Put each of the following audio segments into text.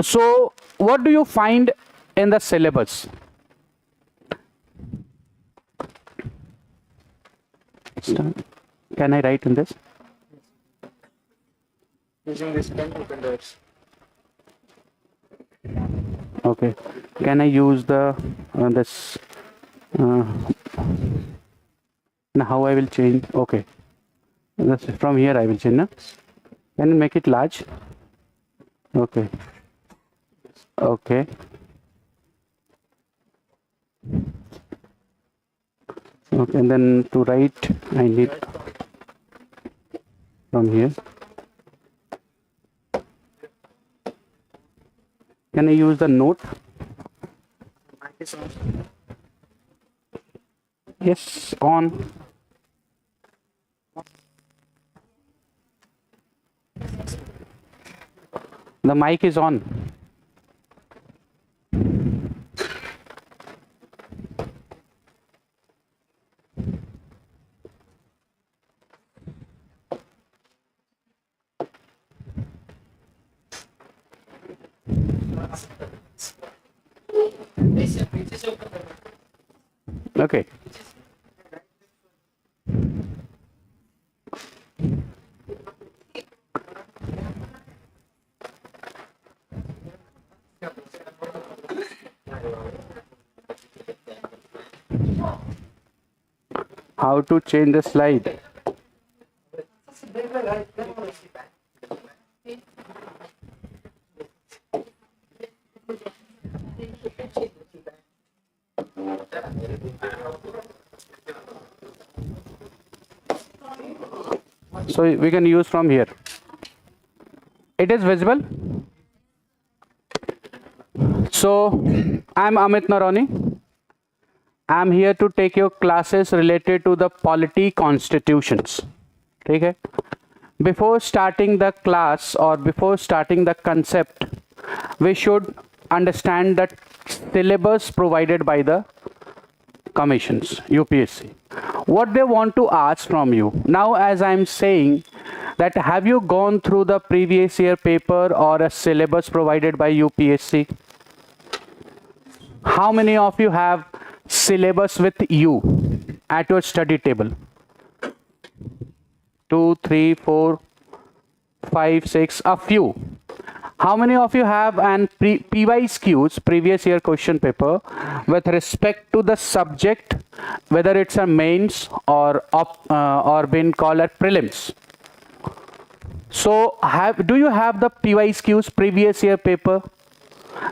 So what do you find in the syllabus? Can I write in this? Using this pen, open doors. Okay. Can I use the this? Now how I will change? Okay. That's from here I will change. No? Can you make it large? Okay. Okay. Okay. And then to write, I need from here. Can I use the note? Mic is on. Yes, on. The mic is on. Okay. How to change the slide? So we can use from here. It is visible. So I'm Amit Naroni. I'm here to take your classes related to the polity constitutions. Okay. Before starting the class or before starting the concept, we should understand the syllabus provided by the commissions, UPSC. What they want to ask from you. Now, as I'm saying that, have you gone through the previous year paper or a syllabus provided by UPSC? How many of you have syllabus with you at your study table? 2, 3, 4, 5, 6, a few. How many of you have an PYQs, previous year question paper, with respect to the subject, whether it's a mains or been called a prelims? So do you have the PYQs, previous year paper,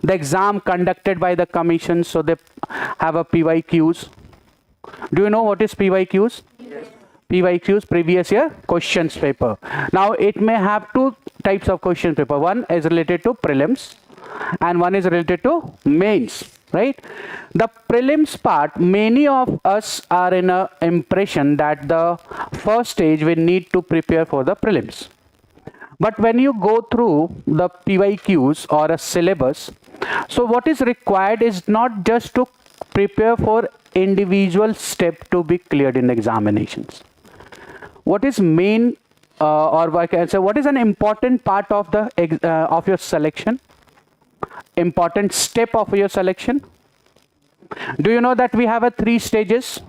the exam conducted by the commission? So they have a PYQs. Do you know what is PYQs? Yes. PYQs, previous year questions paper. Now it may have two types of question paper. One is related to prelims and one is related to mains, right? The prelims part, many of us are in a impression that the first stage we need to prepare for the prelims. But when you go through the PYQs or a syllabus, so what is required is not just to prepare for individual step to be cleared in examinations. What is main or I can say what is an important part of the of your selection? Important step of your selection? Do you know that we have a 3 stages?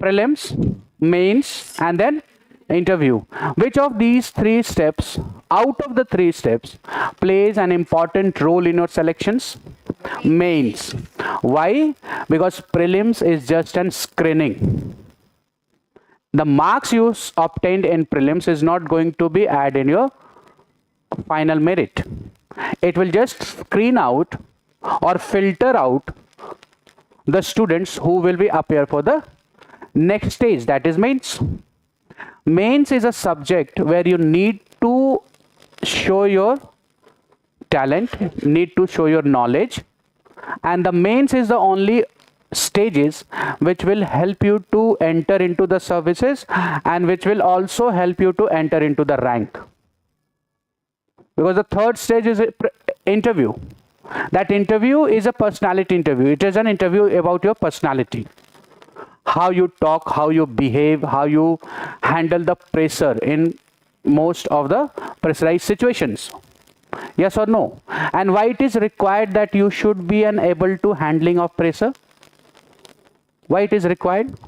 Prelims, mains, and then interview. Which of these 3 steps, out of the 3 steps, plays an important role in your selections? Mains. Why? Because prelims is just an screening. The marks you obtained in prelims is not going to be added in your final merit. It will just screen out or filter out the students who will be appear for the next stage, that is mains. Mains is a subject where you need to show your talent, need to show your knowledge, and the mains is the only stages which will help you to enter into the services and which will also help you to enter into the rank. Because the third stage is interview. That interview is a personality interview. It is an interview about your personality. How you talk, how you behave, how you handle the pressure in most of the pressurized situations. Yes or no? And why it is required that you should be able to handling of pressure? Why it is required?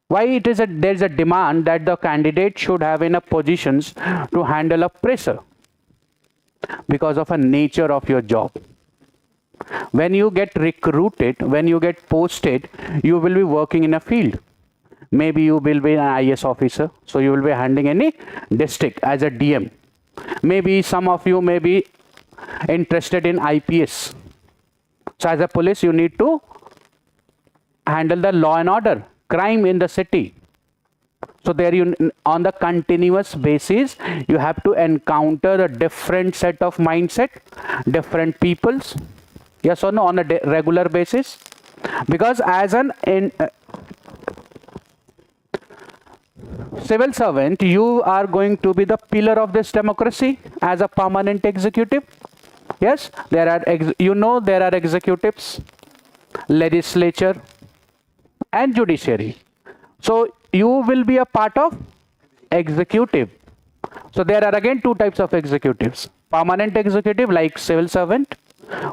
Why it is there is a demand that the candidate should have enough positions to handle a pressure? Because of a nature of your job. When you get recruited, when you get posted, you will be working in a field. Maybe you will be an IAS officer, so you will be handling any district as a DM. Maybe some of you may be interested in IPS. So as a police, you need to handle the law and order, crime in the city. So there you, on the continuous basis, you have to encounter a different set of mindset, different peoples. Yes or no, on a regular basis? Because as an civil servant, you are going to be the pillar of this democracy as a permanent executive. Yes, there are, there are executives, legislature, and judiciary. So you will be a part of executive. So there are again two types of executives. Permanent executive like civil servant,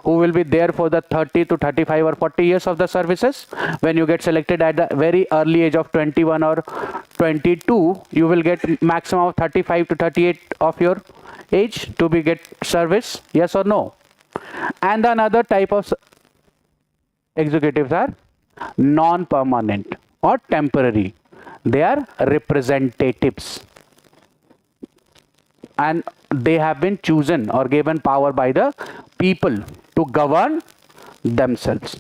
who will be there for the 30 to 35 or 40 years of the services. When you get selected at the very early age of 21 or 22, you will get maximum of 35 to 38 of your age to be get service. Yes or no? And another type of executives are non-permanent or temporary. They are representatives, and they have been chosen or given power by the people to govern themselves.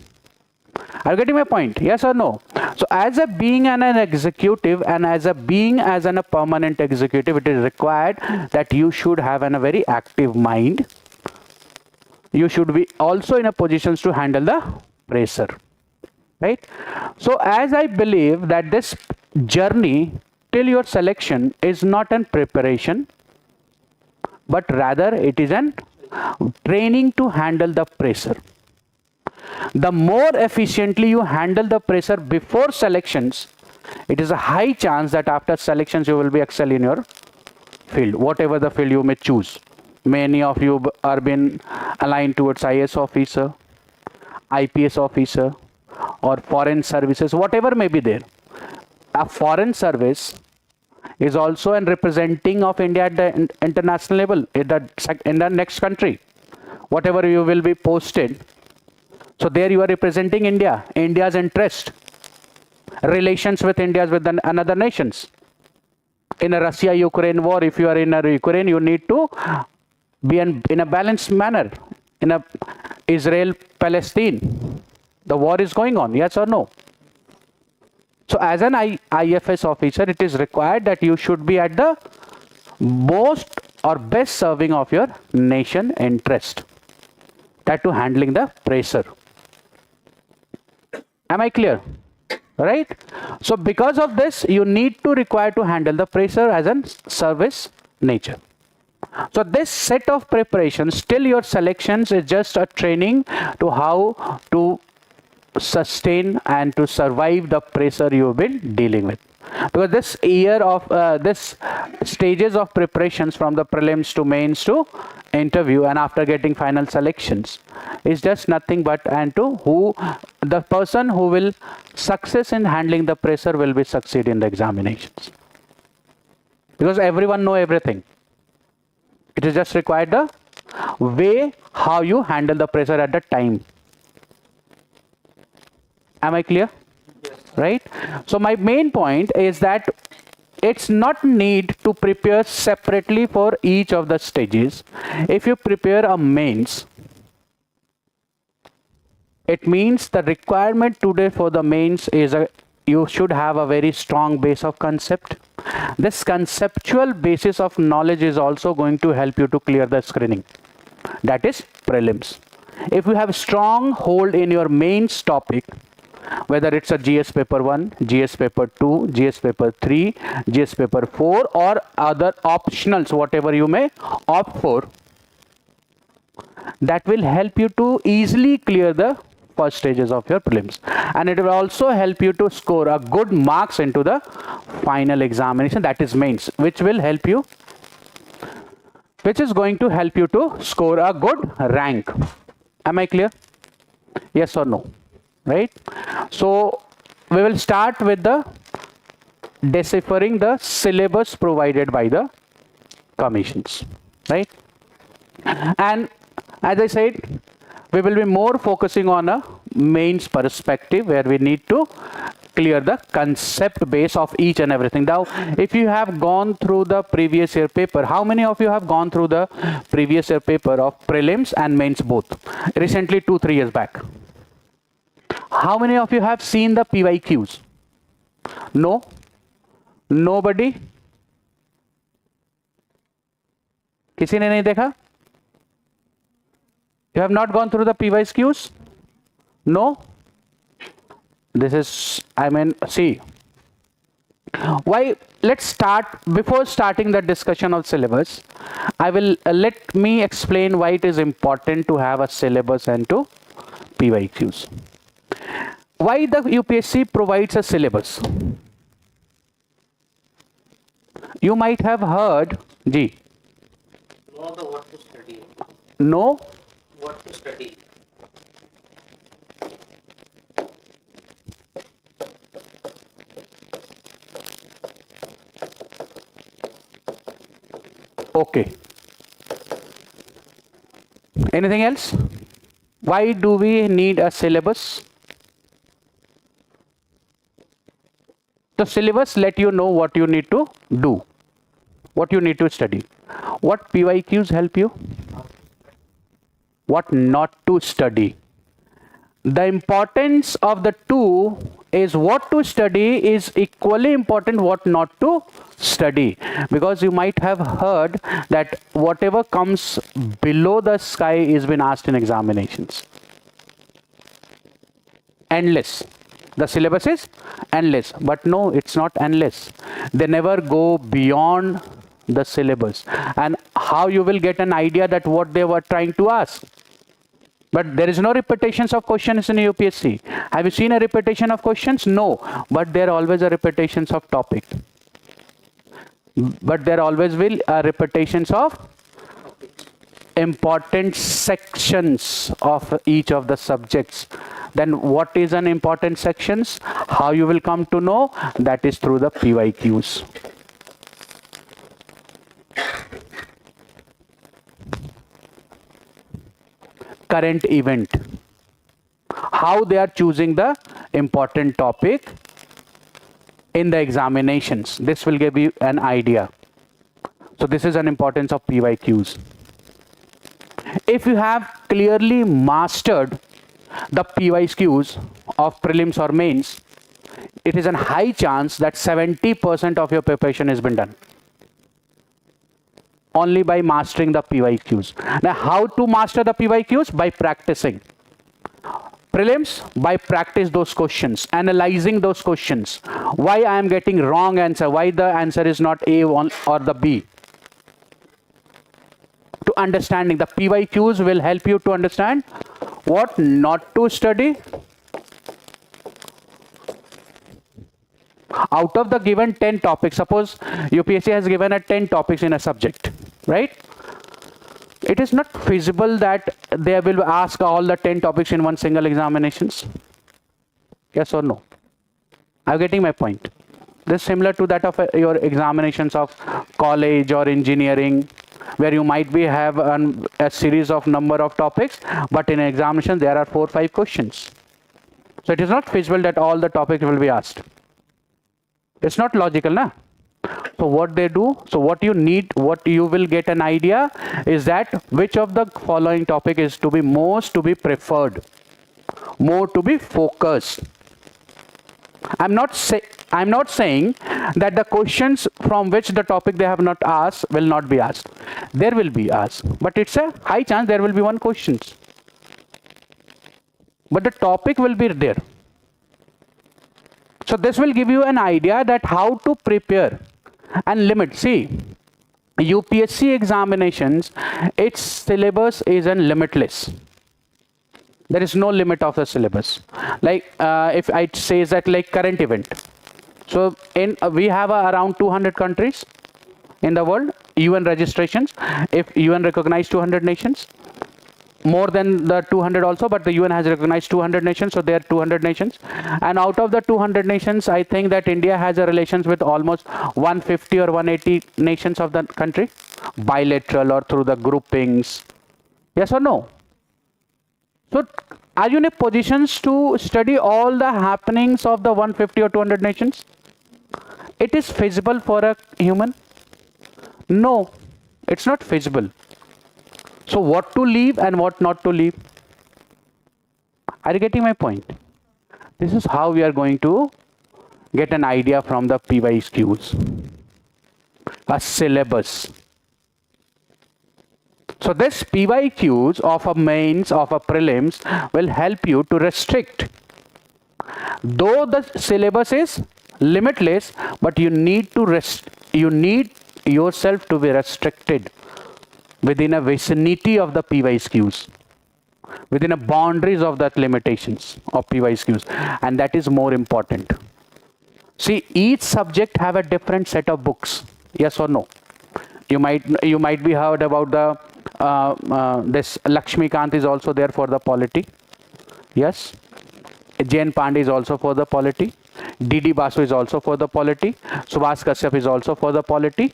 Are you getting my point? Yes or no? So as a being and an executive, and as a being as a permanent executive, it is required that you should have a very active mind. You should be also in a positions to handle the pressure. Right? So as I believe that this journey till your selection is not an preparation, but rather it is an training to handle the pressure. The more efficiently you handle the pressure before selections, it is a high chance that after selections you will be excel in your field, whatever the field you may choose. Many of you are been aligned towards IAS officer, IPS officer, or foreign services, whatever may be there. A foreign service is also an representing of India at the international level in the next country. Whatever you will be posted, so there you are representing India, India's interest, relations with India with another nations. In a Russia-Ukraine war, if you are in a Ukraine, you need to be in a balanced manner. In a Israel-Palestine, the war is going on, yes or no? So as an IFS officer, it is required that you should be at the most or best serving of your nation interest. That to handling the pressure. Am I clear? Right? So because of this, you need to require to handle the pressure as a service nature. So this set of preparations till your selections is just a training to how to sustain and to survive the pressure you've been dealing with. Because this year of this stages of preparations from the prelims to mains to interview and after getting final selections is just nothing but and to who the person who will success in handling the pressure will be succeed in the examinations. Because everyone know everything. It is just required the way how you handle the pressure at the time. Am I clear? Yes. Right? So my main point is that it's not need to prepare separately for each of the stages. If you prepare a mains, it means the requirement today for the mains is you should have a very strong base of concept. This conceptual basis of knowledge is also going to help you to clear the screening. That is prelims. If you have strong hold in your mains topic, whether it's a GS paper 1, GS paper 2, GS paper 3, GS paper 4 or other optionals, whatever you may opt for, that will help you to easily clear the first stages of your prelims, and it will also help you to score a good marks into the final examination, that is mains, which will help you which is going to help you to score a good rank. Am I clear? Yes or no? Right? So we will start with the deciphering the syllabus provided by the commissions, right? And as I said, we will be more focusing on a mains perspective where we need to clear the concept base of each and everything. Now, if you have gone through the previous year paper, how many of you have gone through the previous year paper of prelims and mains both? Recently, 2-3 years back. How many of you have seen the PYQs? No? Nobody? किसी ने नहीं देखा? You have not gone through the PYQs? No? This is, I mean, see. Why? Let's start, before starting the discussion of syllabus, let me explain why it is important to have a syllabus and to PYQs. Why the UPSC provides a syllabus? You might have heard, Ji. Know the what to study. No? What to study. Okay. Anything else? Why do we need a syllabus? The syllabus let you know what you need to do, what you need to study. What PYQs help you? What not to study. The importance of the two is what to study is equally important what not to study, because you might have heard that whatever comes below the sky is been asked in examinations. Endless. The syllabus is endless, but no, it's not endless. They never go beyond the syllabus. And how you will get an idea that what they were trying to ask? But there is no repetitions of questions in UPSC. Have you seen a repetition of questions? No, but there always are repetitions of topic. But there always will repetitions of important sections of each of the subjects. Then what is an important sections? How you will come to know? That is through the PYQs. Current event. How they are choosing the important topic in the examinations. This will give you an idea. So this is an importance of PYQs. If you have clearly mastered the PYQs of prelims or mains, it is a high chance that 70% of your preparation has been done. Only by mastering the PYQs. Now, how to master the PYQs? By practicing. Prelims, by practice those questions, analyzing those questions. Why I am getting wrong answer? Why the answer is not A or the B? To understanding the PYQs will help you to understand what not to study. Out of the given 10 topics, suppose UPSC has given a 10 topics in a subject, right? It is not feasible that they will ask all the 10 topics in one single examinations. Yes or no? Are you getting my point? This is similar to that of your examinations of college or engineering, where you might be have a series of number of topics, but in examination there are 4 or 5 questions. So it is not feasible that all the topics will be asked. It's not logical, na? So what they do, so what you need, what you will get an idea is that which of the following topic is to be most to be preferred, more to be focused. I'm not saying that the questions from which the topic they have not asked will not be asked. There will be asked, but it's a high chance there will be one question. But the topic will be there. So this will give you an idea that how to prepare and limit. See, UPSC examinations, its syllabus is limitless. There is no limit of the syllabus. Like if I say that like current event. So we have around 200 countries in the world. UN registrations. If UN recognized 200 nations, more than the 200 also, but the UN has recognized 200 nations, so there are 200 nations. And out of the 200 nations, I think that India has a relations with almost 150 or 180 nations of the country, bilateral or through the groupings. Yes or no? So are you in a position to study all the happenings of the 150 or 200 nations? It is feasible for a human? No, it's not feasible. So what to leave and what not to leave? Are you getting my point? This is how we are going to get an idea from the PYQs. A syllabus. So this PYQs of a mains, of a prelims will help you to restrict. Though the syllabus is limitless, but you need yourself to be restricted within a vicinity of the PYQs, within a boundaries of that limitations of PYQs, and that is more important. See, each subject have a different set of books. Yes or no? You might be heard about the this Lakshmikant is also there for the polity. Yes. Jain Pandey is also for the polity. D.D. Basu is also for the polity. Subhas Kashyap is also for the polity.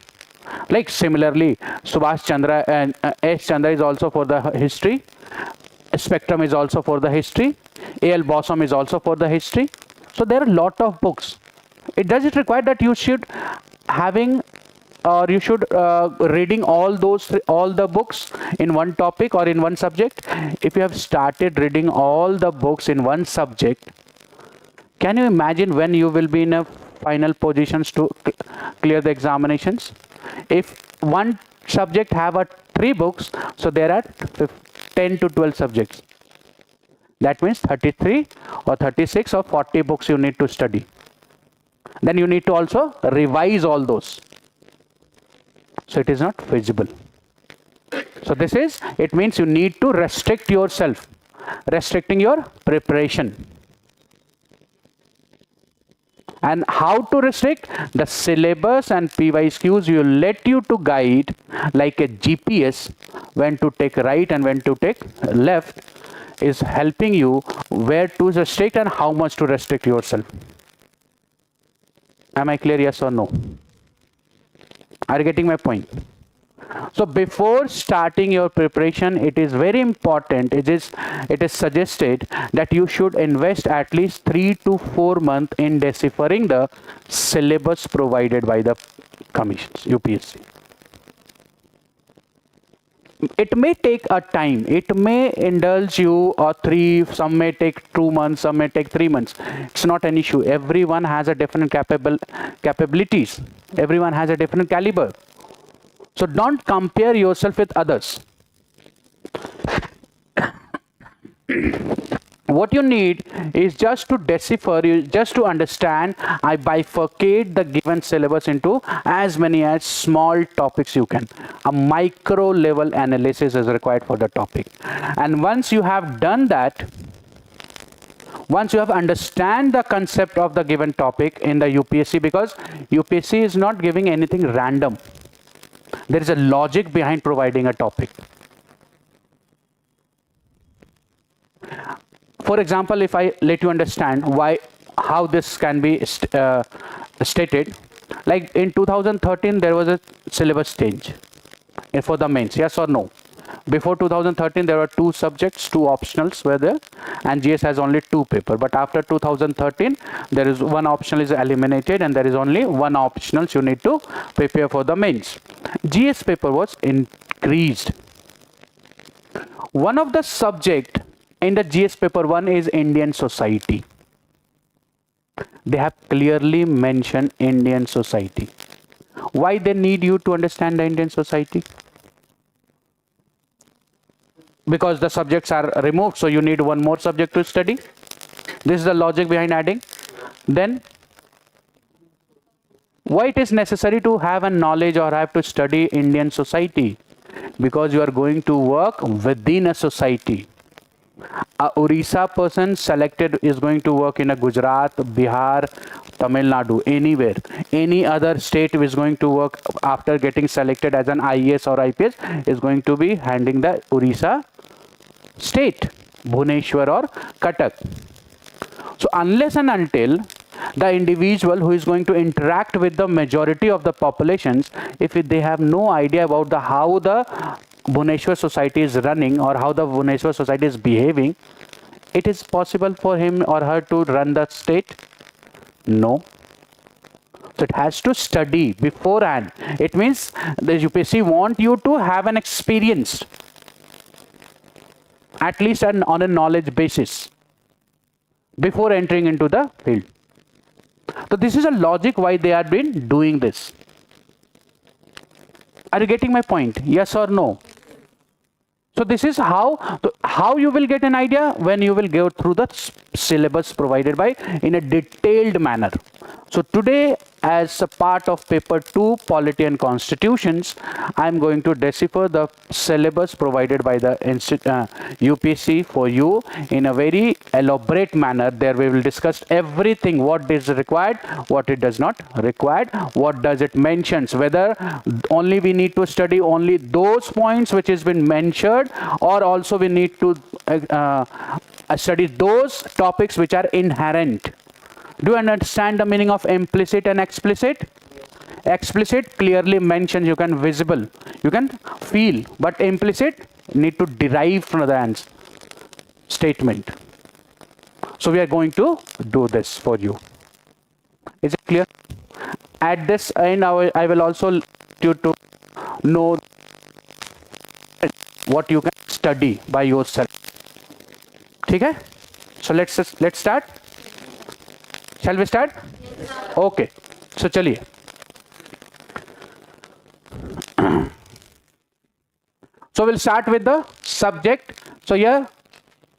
Like similarly, Subhash Chandra and S. Chandra is also for the history. Spectrum is also for the history. A.L. Bossam is also for the history. So there are a lot of books. It does it require that you should having or you should reading all the books in one topic or in one subject? If you have started reading all the books in one subject, can you imagine when you will be in a final positions to clear the examinations? If one subject have 3 books, so there are 10 to 12 subjects. That means 33 or 36 or 40 books you need to study. Then you need to also revise all those. So it is not feasible. So it means you need to restrict yourself, restricting your preparation. And how to restrict? The syllabus and PYQs will let you to guide like a GPS when to take right and when to take left, is helping you where to restrict and how much to restrict yourself. Am I clear? Yes or no? Are you getting my point? So before starting your preparation, it is very important, it is suggested that you should invest at least 3 to 4 months in deciphering the syllabus provided by the commissions, UPSC. It may take a time, it may indulge you or 3, some may take 2 months, some may take 3 months. It's not an issue. Everyone has a different capabilities. Everyone has a different caliber. So don't compare yourself with others. What you need is just to decipher, just to understand. I bifurcate the given syllabus into as many as small topics you can. A micro level analysis is required for the topic. And once you have done that, once you have understand the concept of the given topic in the UPSC, because UPSC is not giving anything random. There is a logic behind providing a topic. For example, if I let you understand how this can be stated, like in 2013 there was a syllabus change for the mains. Yes or no? Before 2013 there were 2 subjects, 2 optionals were there, and GS has only 2 papers. But after 2013 there is 1 optional is eliminated and there is only 1 optionals you need to prepare for the mains. GS paper was increased. One of the subject in the GS paper 1 is Indian society. They have clearly mentioned Indian society. Why they need you to understand the Indian society? Because the subjects are removed, so you need 1 more subject to study. This is the logic behind adding. Then why it is necessary to have a knowledge or have to study Indian society? Because you are going to work within a society. A Orissa person selected is going to work in a Gujarat, Bihar, Tamil Nadu, anywhere, any other state is going to work after getting selected as an IAS or IPS is going to be handling the Orissa state, Bhubaneswar or Cuttack. So unless and until the individual who is going to interact with the majority of the populations, if they have no idea about the how the Bhubaneswar society is running or how the Bhubaneswar society is behaving, it is possible for him or her to run the state? No. So it has to study beforehand. It means the UPSC want you to have an experience, at least on a knowledge basis, before entering into the field. So this is a logic why they have been doing this. Are you getting my point? Yes or no? So this is how you will get an idea when you will go through the syllabus provided by in a detailed manner. So today, as a part of paper 2, Polity and Constitutions, I am going to decipher the syllabus provided by the UPSC for you in a very elaborate manner. There we will discuss everything, what is required, what it does not required, what does it mentions, whether only we need to study only those points which has been mentioned, or also we need to study those topics which are inherent. Do you understand the meaning of implicit and explicit? Explicit clearly mentions, you can visible, you can feel, but implicit need to derive from the answer statement. So we are going to do this for you. Is it clear? At this end, I will also let you to know what you can study by yourself. Okay? So let's start. Shall we start? Okay. So chaliye. So we'll start with the subject. So here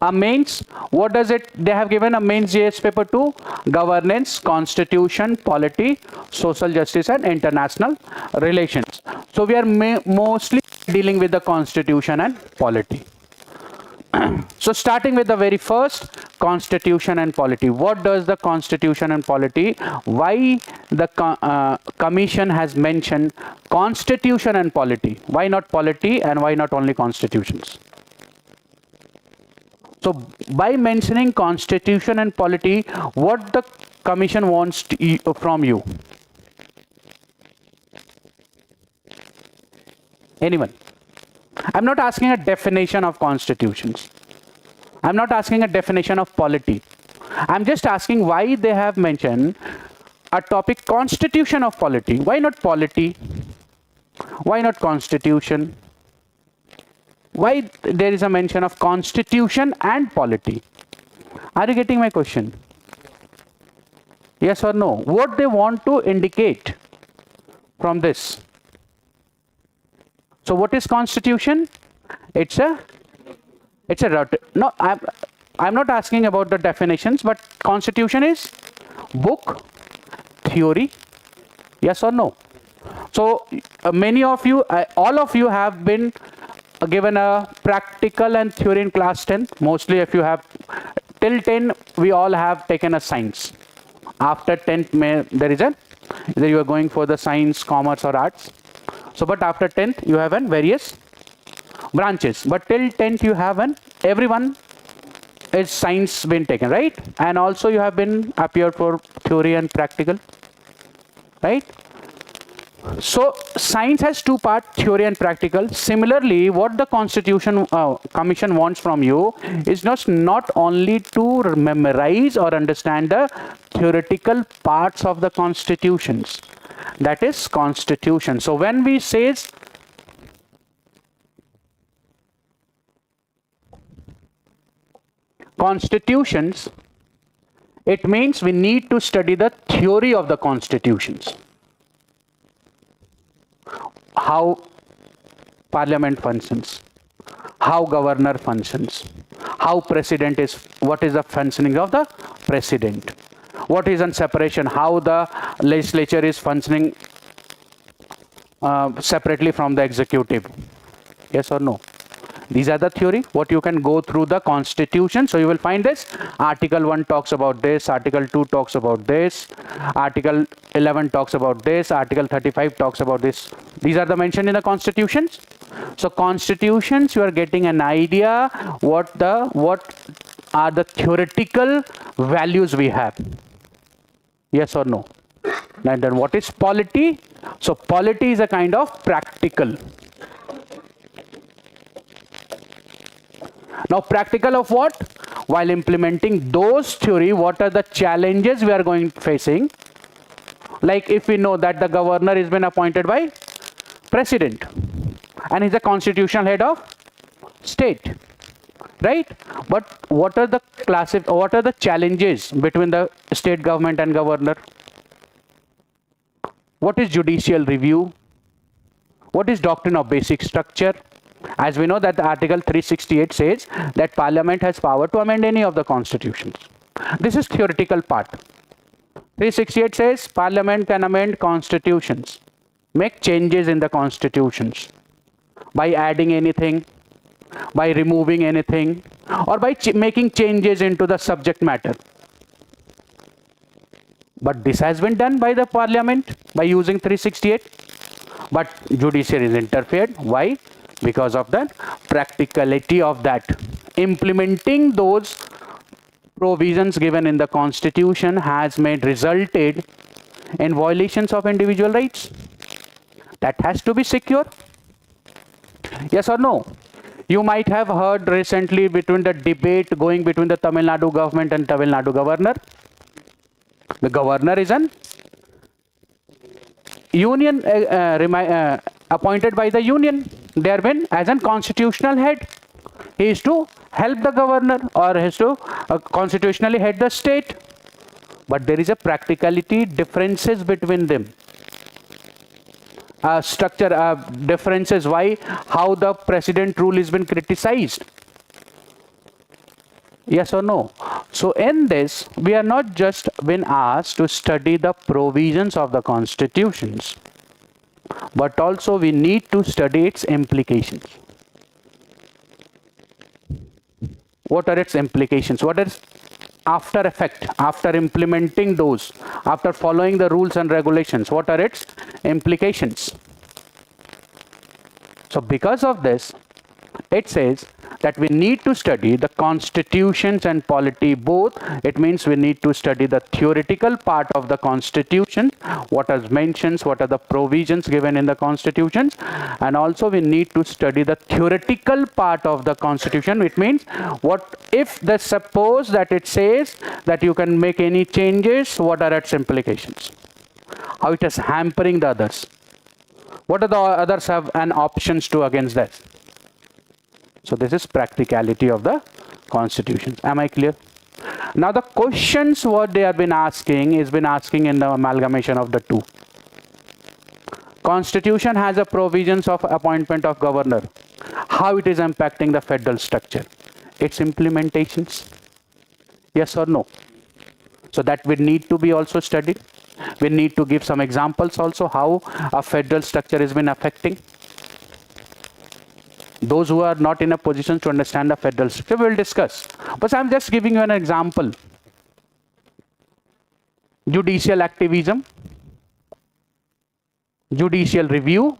a mains, what does it, they have given a mains GS paper 2, governance, constitution, polity, social justice and international relations. So we are mostly dealing with the constitution and polity. So starting with the very first, constitution and polity. What does the constitution and polity? Why the commission has mentioned constitution and polity? Why not polity and why not only constitutions? So by mentioning constitution and polity, what the commission wants from you? Anyone? I'm not asking a definition of constitutions. I'm not asking a definition of polity. I'm just asking why they have mentioned a topic constitution of polity. Why not polity? Why not constitution? Why there is a mention of constitution and polity? Are you getting my question? Yes or no? What they want to indicate from this? So what is constitution? It's a no, I'm not asking about the definitions, but constitution is book, theory, yes or no? So many of you, all of you have been given a practical and theory in class 10. Mostly if you have till 10, we all have taken a science. After 10th, there is either you are going for the science, commerce or arts. So but after 10th, you have various branches. But till 10th, you have everyone is science been taken, right? And also you have been appeared for theory and practical, right? So science has two parts, theory and practical. Similarly, what the Constitution Commission wants from you is not only to memorize or understand the theoretical parts of the constitutions. That is constitution. So when we say constitutions, it means we need to study the theory of the constitutions. How parliament functions, how governor functions, how president is, what is the functioning of the president, what is on separation, how the legislature is functioning separately from the executive. Yes or no? These are the theory, what you can go through the constitution. So you will find this, article 1 talks about this, article 2 talks about this, article 11 talks about this, article 35 talks about this. These are the mentioned in the constitutions. So constitutions, you are getting an idea what are the theoretical values we have. Yes or no? And then what is polity? So polity is a kind of practical. Now practical of what? While implementing those theory, what are the challenges we are going facing? Like if we know that the governor has been appointed by president and he's a constitutional head of state, right? But what are the challenges between the state government and governor? What is judicial review? What is doctrine of basic structure? As we know that the article 368 says that parliament has power to amend any of the constitutions. This is theoretical part. 368 says parliament can amend constitutions, make changes in the constitutions by adding anything, by removing anything, or by making changes into the subject matter. But this has been done by the parliament by using 368. But judiciary is interfered. Why? Because of the practicality of that. Implementing those provisions given in the constitution has resulted in violations of individual rights. That has to be secure. Yes or no? You might have heard recently between the debate going between the Tamil Nadu government and Tamil Nadu governor. The governor is an union appointed by the union. They have been as a constitutional head. He is to help the governor or he is to constitutionally head the state. But there is a practicality differences between them. Structure differences. Why? How the president rule has been criticized. Yes or no? So in this, we are not just been asked to study the provisions of the constitutions, but also we need to study its implications. What are its implications? What is after effect, after implementing those, after following the rules and regulations, what are its implications? So because of this, it says that we need to study the constitutions and polity both. It means we need to study the theoretical part of the constitution, what are mentions, what are the provisions given in the constitutions, and also we need to study the theoretical part of the constitution. It means what if the suppose that it says that you can make any changes, what are its implications? How it is hampering the others? What are the others have an options to against that? So this is practicality of the constitution. Am I clear? Now the questions what they have been asking is been asking in the amalgamation of the two. Constitution has a provisions of appointment of governor. How it is impacting the federal structure? Its implementations. Yes or no? So that will need to be also studied. We need to give some examples also how a federal structure has been affecting. Those who are not in a position to understand the federal structure, we will discuss. But I'm just giving you an example. Judicial activism, judicial review.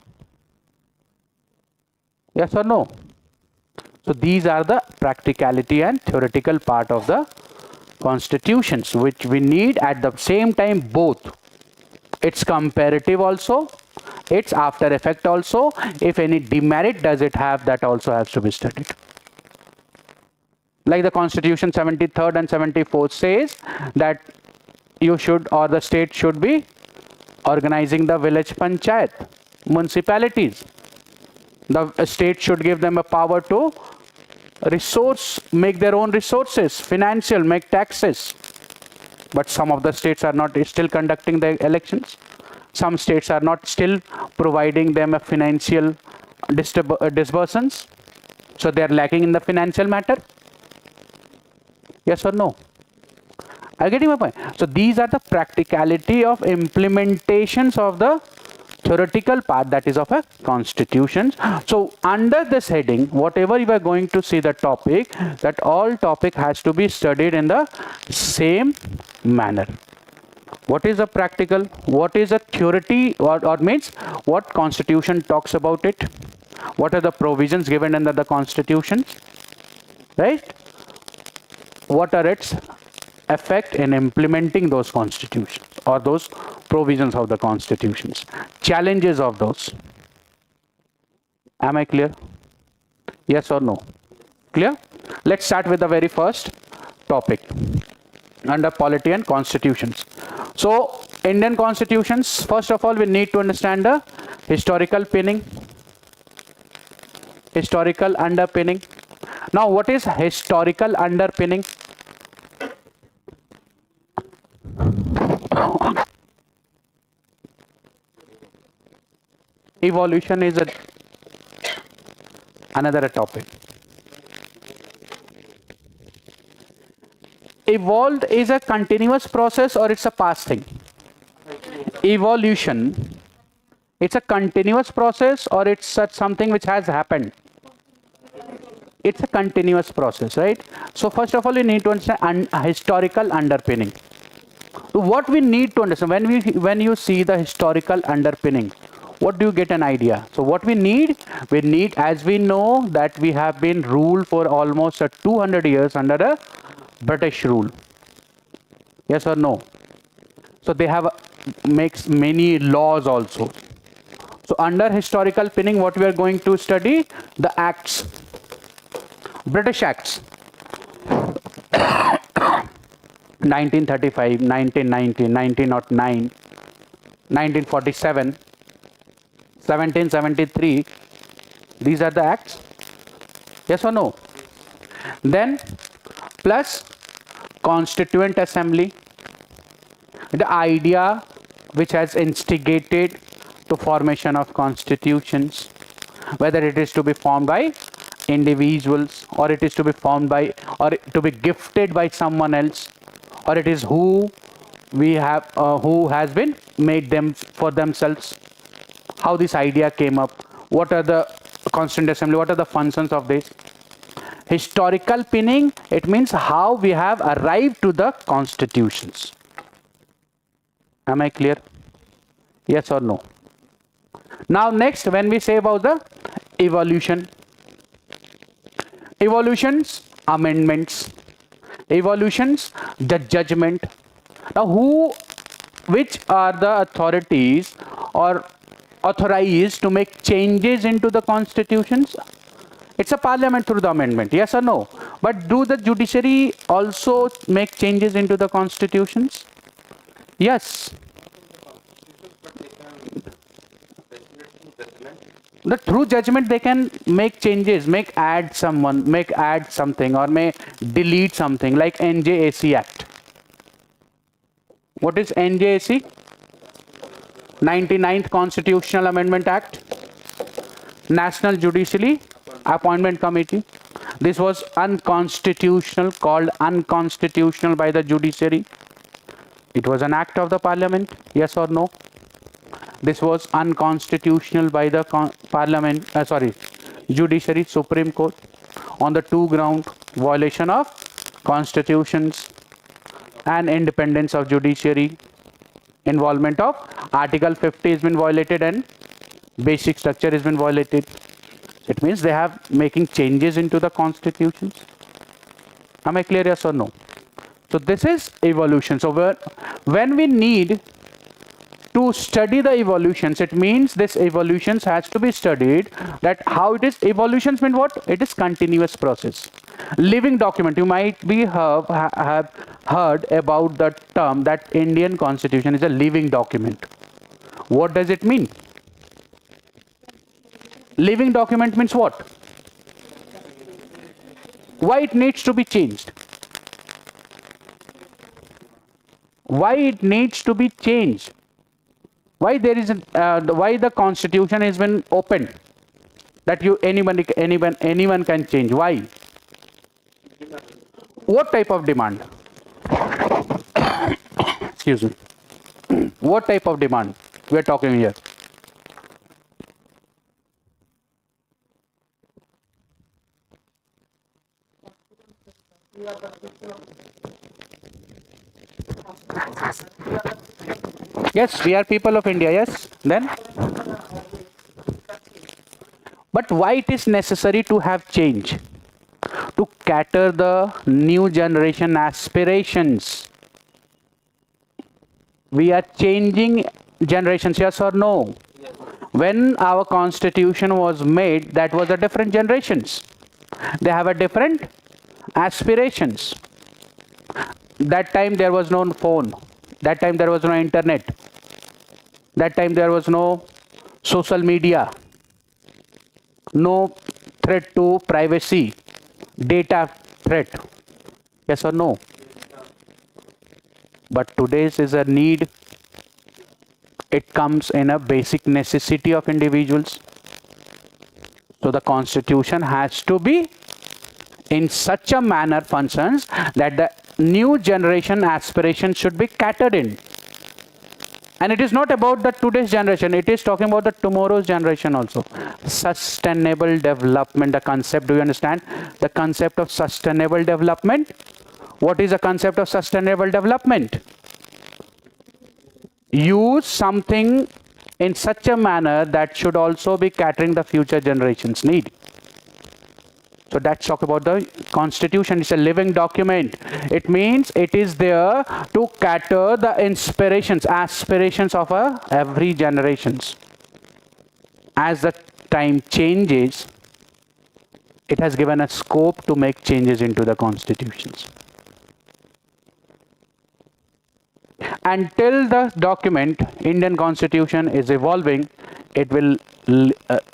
Yes or no? So these are the practicality and theoretical part of the constitutions, which we need at the same time both. It's comparative also. Its after effect also, if any demerit does it have, that also has to be studied. Like the Constitution 73rd and 74th says that you should or the state should be organizing the village panchayat, municipalities. The state should give them a power to make their own resources, financial, make taxes. But some of the states are not still conducting the elections. Some states are not still providing them a financial disbursements. So they are lacking in the financial matter. Yes or no? Are you getting my point? So these are the practicality of implementations of the theoretical part, that is of a constitution. So under this heading, whatever you are going to see the topic, that all topic has to be studied in the same manner. What is a practical, what is a theory, or means what constitution talks about it, what are the provisions given under the constitution, right? What are its effect in implementing those constitutions or those provisions of the constitutions, challenges of those. Am I clear? Yes or no? Clear? Let's start with the very first topic under polity and constitutions. So Indian constitutions, first of all we need to understand the historical pinning, historical underpinning. Now what is historical underpinning? Evolution is another topic. Evolved is a continuous process or it's a past thing? Evolution, it's a continuous process or it's something which has happened? It's a continuous process, right? So first of all you need to understand historical underpinning. What we need to understand when you see the historical underpinning, what do you get an idea? So what we need, as we know that we have been ruled for almost 200 years under a British rule. Yes or no? So they have makes many laws also. So under historical pinning, what we are going to study? The acts, British acts. 1935, 1990, 1909, 1947, 1773. These are the acts. Yes or no? Then plus Constituent Assembly, the idea which has instigated the formation of constitutions, whether it is to be formed by individuals or it is to be formed by or to be gifted by someone else, or it is who has been made them for themselves, how this idea came up, what are the Constituent Assembly, what are the functions of this. Historical pinning, it means how we have arrived to the constitutions. Am I clear? Yes or no? Now next, when we say about the evolutions, amendments, evolutions, the judgment. Now which are the authorities or authorized to make changes into the constitutions? It's a parliament through the amendment, yes or no? But do the judiciary also make changes into the constitutions? Yes. Through judgment they can make changes, add something, or may delete something, like NJAC Act. What is NJAC? 99th Constitutional Amendment Act. National Judiciary Appointment Committee. This was unconstitutional, called unconstitutional by the judiciary. It was an act of the parliament, yes or no? This was unconstitutional by the judiciary, Supreme Court, on the two grounds: violation of constitutions and independence of judiciary, involvement of Article 50 has been violated and basic structure has been violated. It means they have making changes into the constitutions. Am I clear, yes or no? So this is evolution. So when we need to study the evolutions, it means this evolutions has to be studied, that how it is. Evolutions mean what? It is continuous process. Living document. You might be have heard about the term that Indian Constitution is a living document. What does it mean? Living document means what? Why it needs to be changed? Why it needs to be changed? Why there is why the constitution has been opened that anyone can change? Why? What type of demand? Excuse me. What type of demand we are talking here? Yes, we are people of India, yes. Then, but why it is necessary to have change? To cater the new generation aspirations. We are changing generations, yes or no? When our constitution was made, that was a different generations. They have a different aspirations. That time there was no phone. That time there was no internet. That time there was no social media. No threat to privacy. Data threat. Yes or no? But today's is a need. It comes in a basic necessity of individuals. So the constitution has to be in such a manner functions that the new generation aspiration should be catered in. And it is not about the today's generation, it is talking about the tomorrow's generation also. Sustainable development, the concept, do you understand? The concept of sustainable development. What is the concept of sustainable development? Use something in such a manner that should also be catering the future generations' need. So that's talk about the constitution. It's a living document. It means it is there to cater the inspirations, aspirations of every generations. As the time changes, it has given a scope to make changes into the constitutions. Until the document, Indian constitution is evolving, it will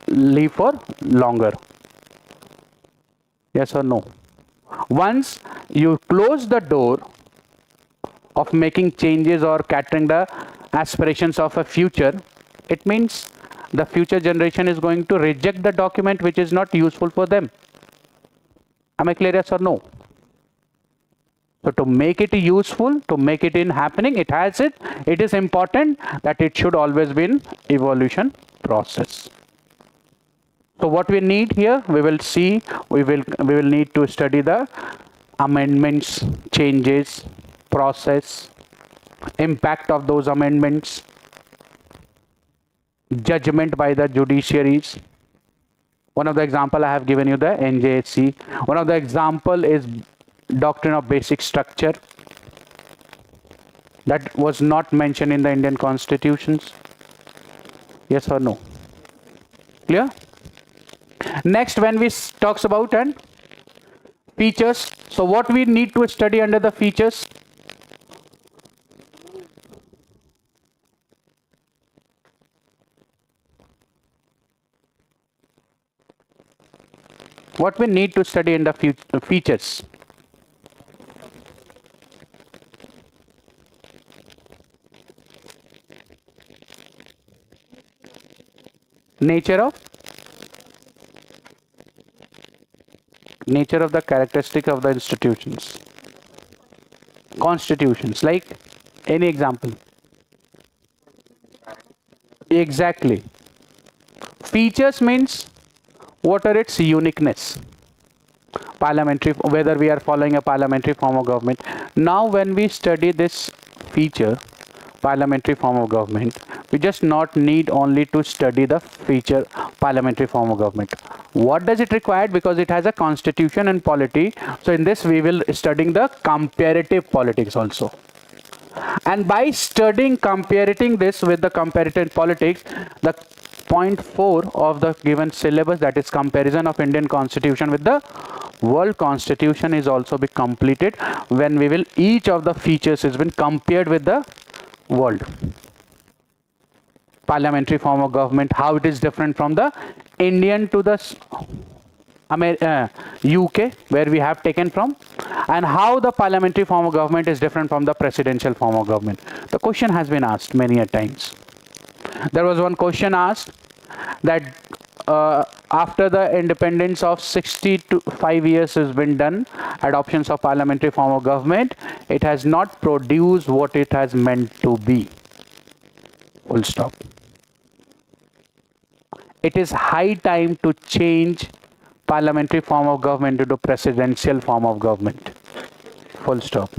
live for longer. Yes or no? Once you close the door of making changes or catering the aspirations of a future, it means the future generation is going to reject the document which is not useful for them. Am I clear, yes or no? So to make it useful, to make it in happening, it is important that it should always be in evolution process. So what we need here, we will need to study the amendments, changes, process, impact of those amendments, judgment by the judiciaries. One of the example I have given you, the NJSC. One of the example is doctrine of basic structure. That was not mentioned in the Indian constitutions. Yes or no? Clear? Next, when we talks about and features, so what we need to study under the features? What we need to study in the features? Nature of the characteristic of the institutions. Constitutions, like any example. Exactly. Features means what are its uniqueness? Parliamentary, whether we are following a parliamentary form of government. Now when we study this feature, parliamentary form of government, we just not need only to study the feature parliamentary form of government. What does it require? Because it has a constitution and polity. So in this we will studying the comparative politics also. And by studying comparating this with the comparative politics, the point 4 of the given syllabus, that is comparison of Indian constitution with the world constitution, is also be completed when we will each of the features has been compared with the world. Parliamentary form of government, how it is different from the Indian to the UK, where we have taken from, and how the parliamentary form of government is different from the presidential form of government. The question has been asked many a times. There was one question asked that after the independence of 65 years has been done, adoptions of parliamentary form of government, it has not produced what it has meant to be. Full stop. It is high time to change parliamentary form of government into presidential form of government. full stop.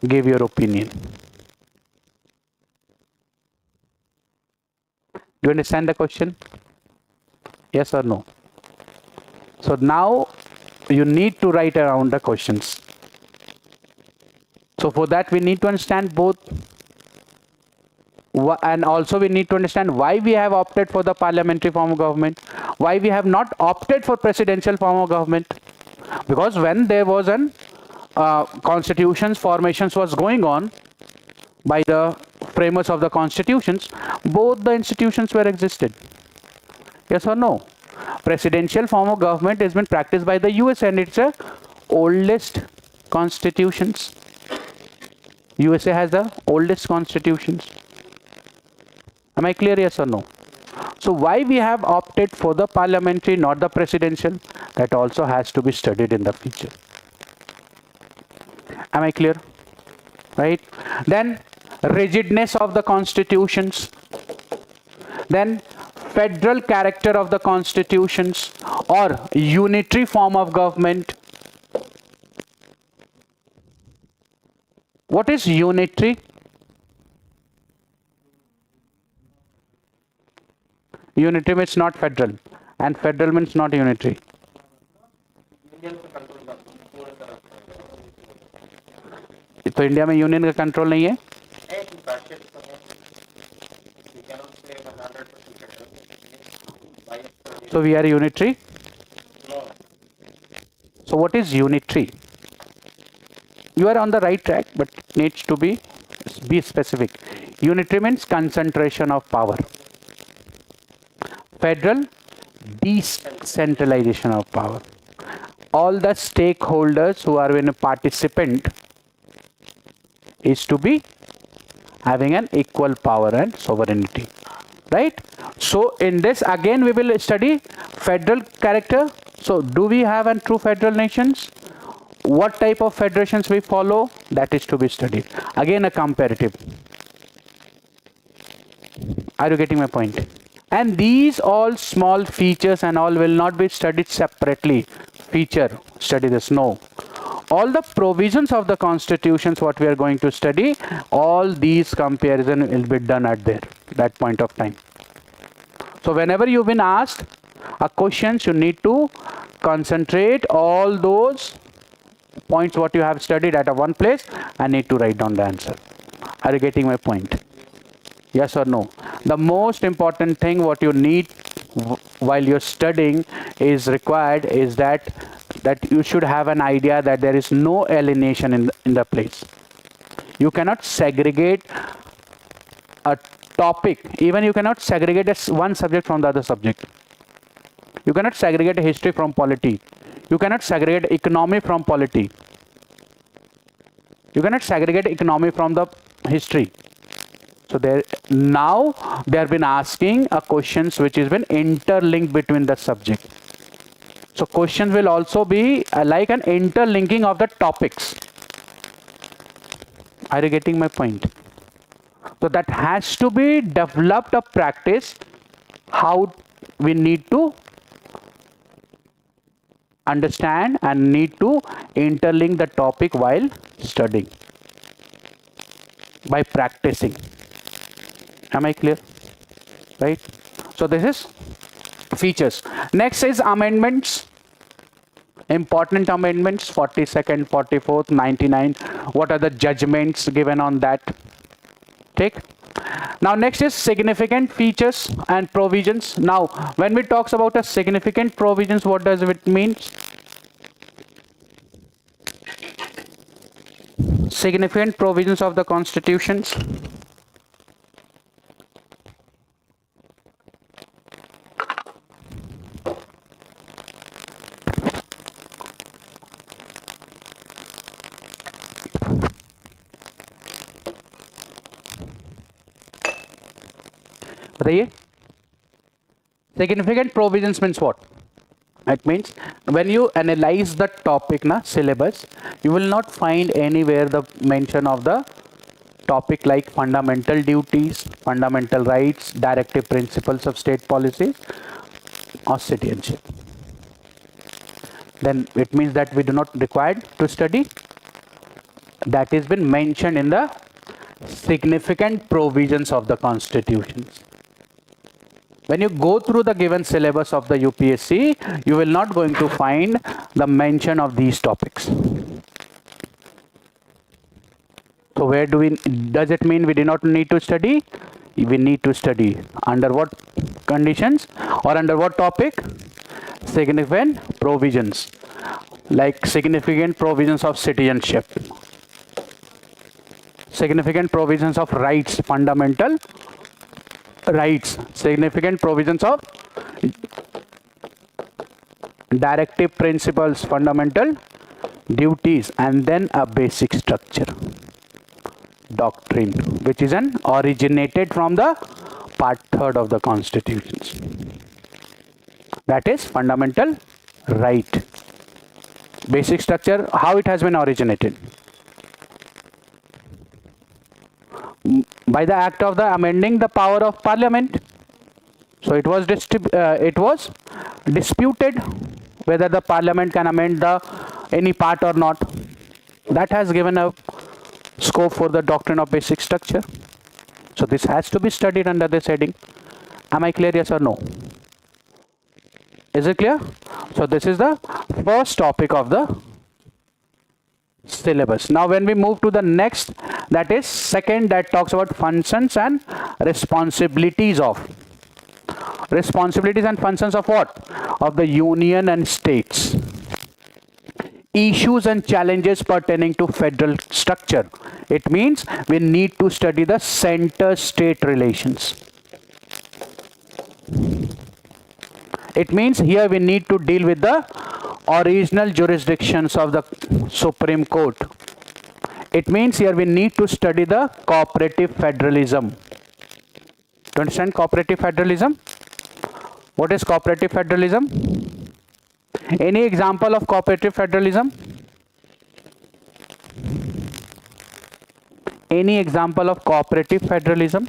Give your opinion. Do you understand the question? Yes or no? So now you need to write around the questions. So for that we need to understand both, and also we need to understand why we have opted for the parliamentary form of government, why we have not opted for presidential form of government. Because when there was an constitutions formations was going on by the framers of the constitutions, both the institutions were existed. Yes or no? Presidential form of government has been practiced by the US and it's the oldest constitutions. USA has the oldest constitutions. Am I clear? Yes or no? So why we have opted for the parliamentary, not the presidential? That also has to be studied in the future. Am I clear? Right? Then rigidness of the constitutions. Then federal character of the constitutions or unitary form of government. What is unitary? Unitary means not federal, and federal means not unitary. तो India में union का control नहीं है. So we are unitary. So what is unitary? You are on the right track, but needs to be specific. Unitary means concentration of power. Federal, decentralization of power. All the stakeholders who are in a participant is to be having an equal power and sovereignty. Right? So in this again we will study federal character. So do we have a true federal nations? What type of federations we follow? That is to be studied. Again a comparative. Are you getting my point? And these all small features and all will not be studied separately. Feature, study this, no. All the provisions of the constitutions what we are going to study, all these comparison will be done at that point of time. So whenever you've been asked a questions, you need to concentrate all those points what you have studied at a one place and need to write down the answer. Are you getting my point? Yes or no? The most important thing what you need while you're studying is required is that you should have an idea that there is no alienation in the place. You cannot segregate a topic. Even you cannot segregate one subject from the other subject. You cannot segregate history from polity. You cannot segregate economy from polity. You cannot segregate economy from the history. So now they have been asking a questions which has been interlinked between the subject. So questions will also be like an interlinking of the topics. Are you getting my point? So that has to be developed a practice how we need to understand and need to interlink the topic while studying by practicing. Am I clear? Right? So this is features. Next is amendments. Important amendments, 42nd, 44th, 99. What are the judgments given on that? Take. Now next is significant features and provisions. Now when we talks about a significant provisions, what does it mean? Significant provisions of the constitutions. बताइए. Significant provisions means what? It means when you analyze the topic na syllabus, you will not find anywhere the mention of the topic like fundamental duties, fundamental rights, directive principles of state policy or citizenship. then it means that we do not required to study. That has been mentioned in the significant provisions of the constitutions. When you go through the given syllabus of the UPSC, you will not going to find the mention of these topics. So where does it mean we do not need to study? We need to study. Under what conditions or under what topic? Significant provisions, like significant provisions of citizenship, significant provisions of rights, fundamental rights, significant provisions of directive principles, fundamental duties, and then a basic structure, doctrine, which is an originated from the part 3rd of the constitutions. That is fundamental right. Basic structure, how it has been originated? By the act of the amending the power of parliament. So it was disputed whether the parliament can amend any part or not. That has given a scope for the doctrine of basic structure. So this has to be studied under this heading. Am I clear, yes or no? Is it clear? So this is the first topic of the syllabus. Now when we move to the next, that is second, that talks about functions and responsibilities of what? Of the union and states. Issues and challenges pertaining to federal structure. It means we need to study the center-state relations. It means here we need to deal with the original jurisdictions of the Supreme Court. It means here we need to study the cooperative federalism. Do you understand cooperative federalism? What is cooperative federalism? Any example of cooperative federalism? Any example of cooperative federalism?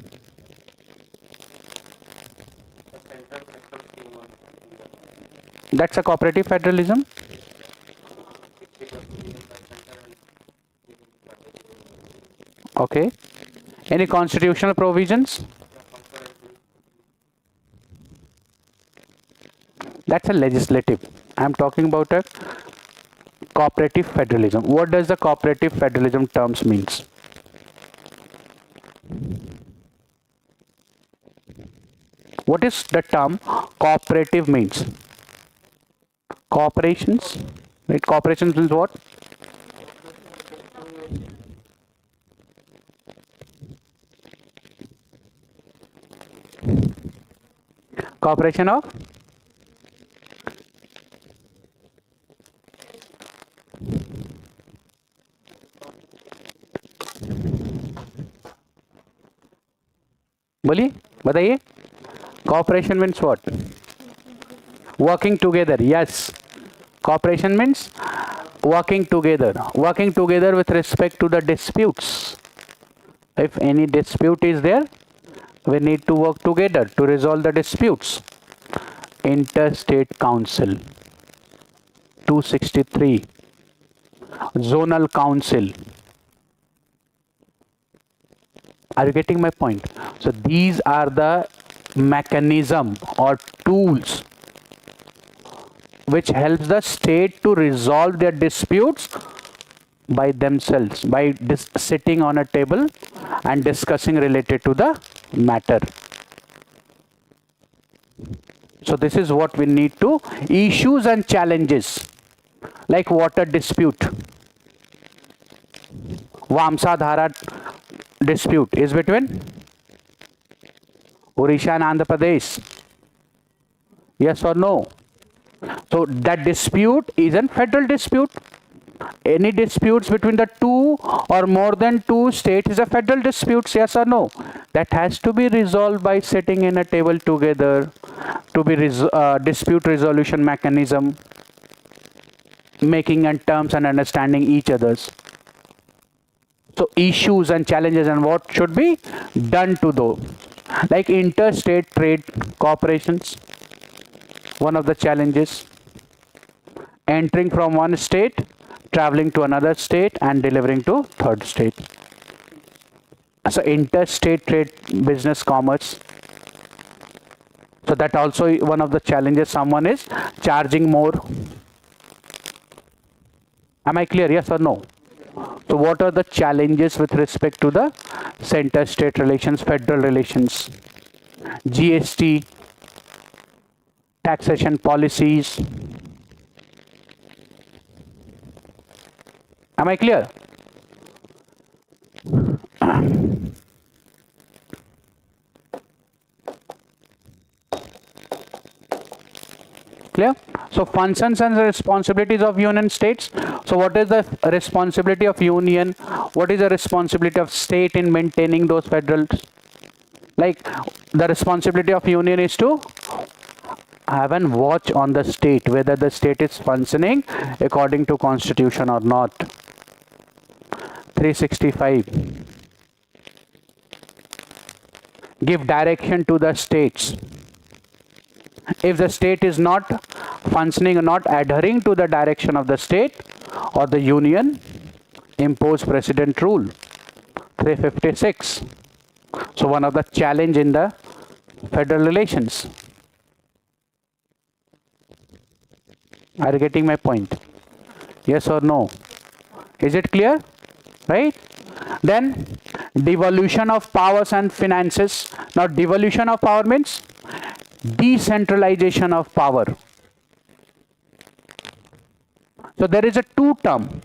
That's a cooperative federalism. Okay. Any constitutional provisions? That's a legislative. I am talking about a cooperative federalism. What does the cooperative federalism terms means? What is the term cooperative means? Corporations, right? Corporations means what? Corporation of? बोलिए, बताइए. Cooperation means what? Working together. Yes. Cooperation means working together. Working together with respect to the disputes. If any dispute is there, we need to work together to resolve the disputes. Interstate Council. 263. Zonal Council. Are you getting my point? So these are the mechanism or tools which helps the state to resolve their disputes by themselves, by sitting on a table and discussing related to the matter. So this is what we need to. Issues and challenges, like water dispute. Vamsa Dhara dispute is between Odisha and Andhra Pradesh. Yes or no? So that dispute is a federal dispute. Any disputes between the two or more than two states is a federal dispute. Yes or no? That has to be resolved by sitting in a table together to be dispute resolution mechanism, making and terms and understanding each other's. So issues and challenges and what should be done to those, like interstate trade corporations, one of the challenges, entering from one state, traveling to another state, and delivering to third state. So interstate trade, business, commerce. So that also one of the challenges. Someone is charging more. Am I clear? Yes or no? So what are the challenges with respect to the center-state relations, federal relations, GST, taxation policies? Am I clear? Clear? So functions and responsibilities of union states. So what is the responsibility of union? What is the responsibility of state in maintaining those federals? Like the responsibility of union is to have an watch on the state, whether the state is functioning according to constitution or not. 365. Give direction to the states. If the state is not functioning or not adhering to the direction of the state or the union, impose precedent rule. 356. So one of the challenge in the federal relations. Are you getting my point? Yes or no? Is it clear? Right? Then devolution of powers and finances. Now devolution of power means decentralization of power. So there is a two term.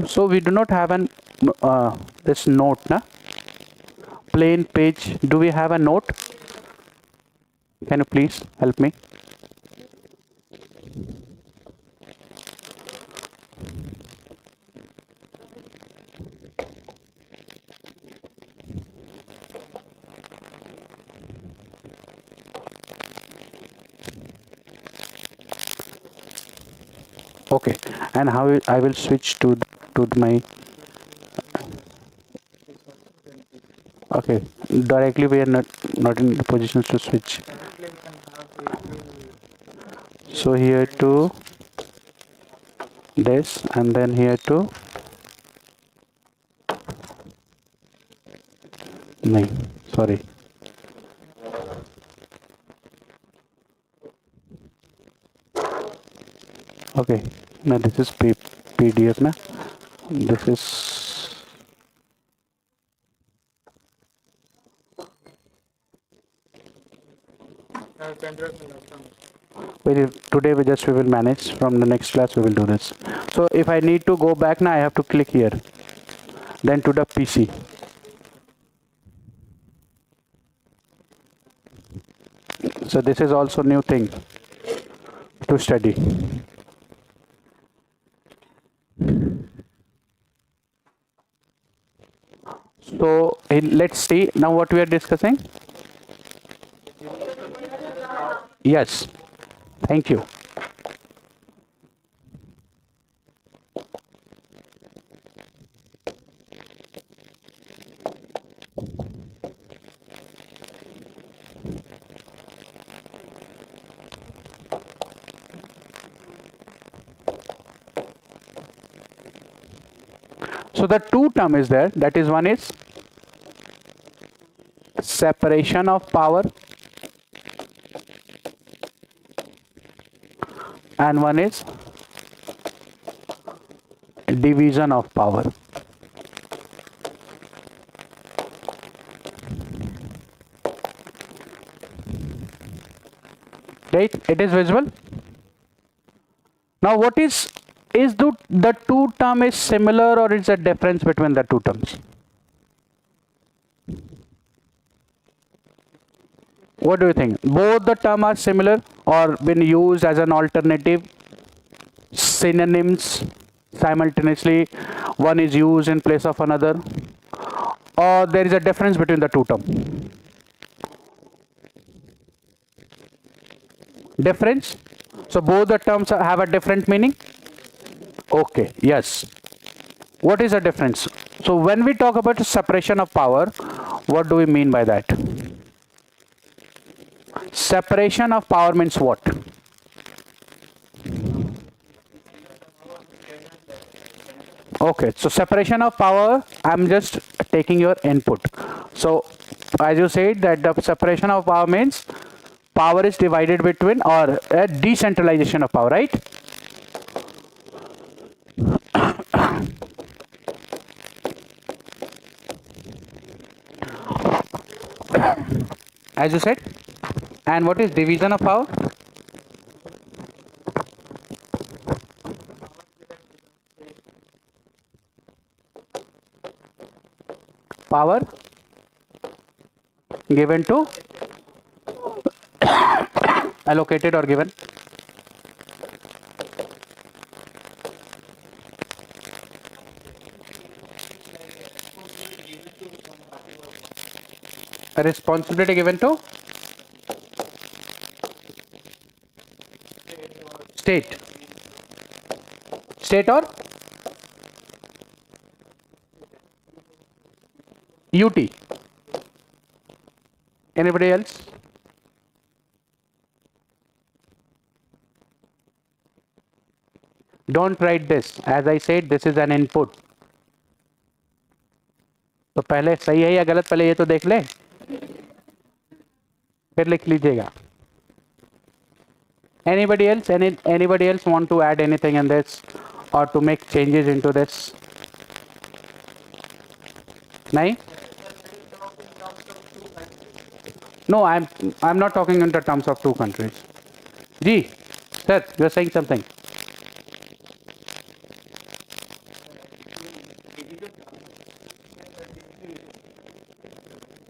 So we do not have an this note, na? Plain page. Do we have a note? Can you please help me? Okay, and how I will switch to my. Okay, directly we are not in the position to switch. So here to this, and then here to no, sorry. Okay, now this is PDF na. This is today we will manage. From the next class we will do this. So if I need to go back now, I have to click here, then to the PC. So this is also new thing to study. So let's see now what we are discussing. Yes, thank you. So the two term is there, that is, one is separation of power and one is division of power. Right? It is visible. Now what is the two term is similar, or is a difference between the two terms? What do you think? Both the term are similar or been used as an alternative, synonyms simultaneously, one is used in place of another, or there is a difference between the two terms? Difference? So both the terms have a different meaning? Okay, yes. What is the difference? So when we talk about separation of power, what do we mean by that? Separation of power means what? Okay, so separation of power, I'm just taking your input. So as you said that the separation of power means power is divided between, or a decentralization of power, right? As you said. And what is division of power? Power given to, allocated or given. A responsibility given to state. State or UT. Anybody else? Don't write this. As I said, this is an input. तो पहले सही है या गलत, पहले ये तो देख ले, फिर लिख लीजिएगा. Anybody else? Anybody else want to add anything in this or to make changes into this? Nahin? No, I'm not talking in the terms of two countries. Ji, sir, you are saying something.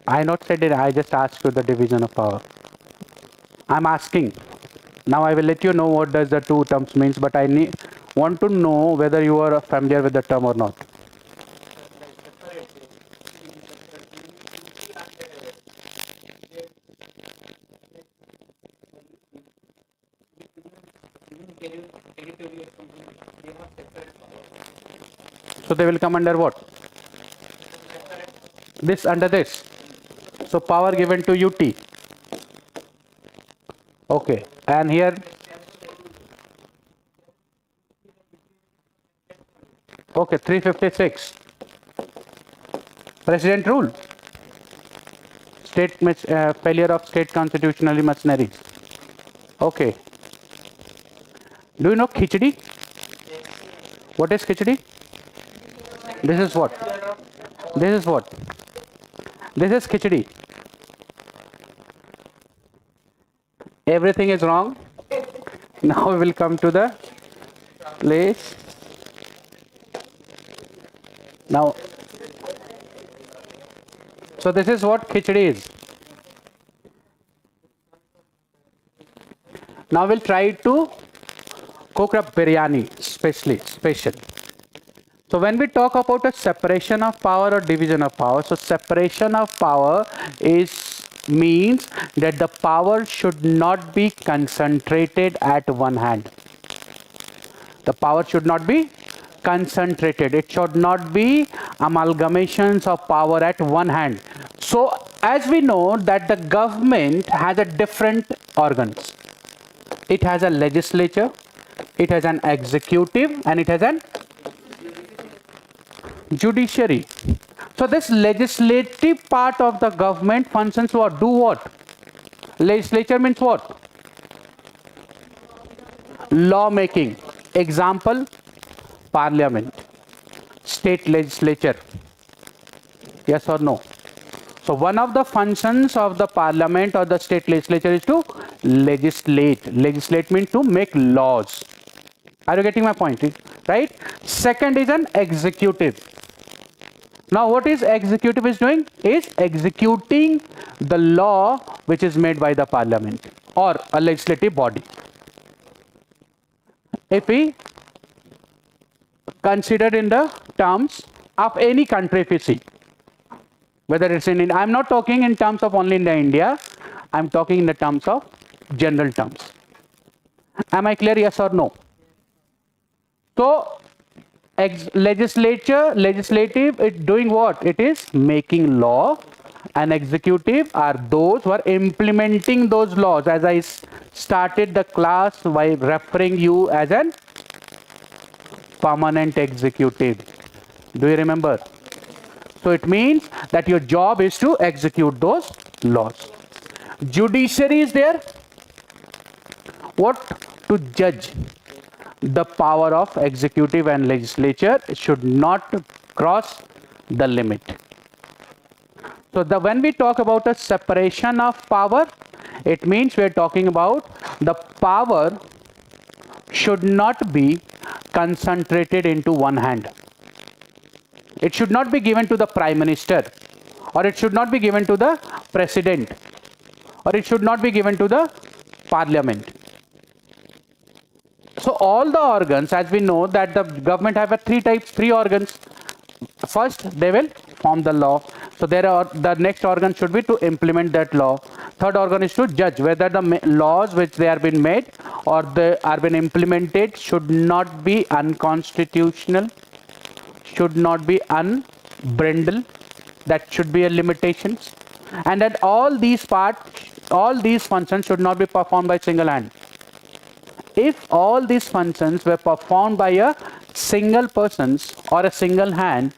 I not said it. I just asked you the division of power. I'm asking. Now I will let you know what does the two terms means, but I want to know whether you are familiar with the term or not. So they will come under what? This, under this. So power given to UT. Okay, and here, okay, 356. President rule. State failure of state constitutional machinery. Okay. Do you know khichdi? What is khichdi? This is what? This is what? This is khichdi. Everything is wrong. Now we will come to the place. Now, so this is what khichdi is. Now we'll try to cook up biryani special. So when we talk about a separation of power or division of power, so separation of power means that the power should not be concentrated at one hand. The power should not be concentrated. It should not be amalgamations of power at one hand. So as we know that the government has a different organs. It has a legislature, it has an executive, and it has an judiciary. So this legislative part of the government functions what? Do what? Legislature means what? Law making. Example, parliament. State legislature. Yes or no? So one of the functions of the parliament or the state legislature is to legislate. Legislate means to make laws. Are you getting my point? Right? Second is an executive. Now what is executive is doing? Is executing the law which is made by the parliament or a legislative body. If we consider in the terms of any country, if we see, whether it's in India, I'm not talking in terms of only in India, I'm talking in the terms of general terms. Am I clear? Yes or no? So legislative, it doing what? It is making law, and executive are those who are implementing those laws, as I started the class by referring you as an permanent executive. Do you remember? So it means that your job is to execute those laws. Judiciary is there. What? To judge. The power of executive and legislature should not cross the limit. So when we talk about a separation of power, it means we are talking about the power should not be concentrated into one hand. It should not be given to the Prime Minister, or it should not be given to the President, or it should not be given to the Parliament. So all the organs, as we know that the government have three organs. First, they will form the law. So the next organ should be to implement that law. Third organ is to judge whether the laws which they have been made or they are been implemented should not be unconstitutional, should not be unbrindle. That should be a limitations, and that all these functions should not be performed by single hand. If all these functions were performed by a single person or a single hand,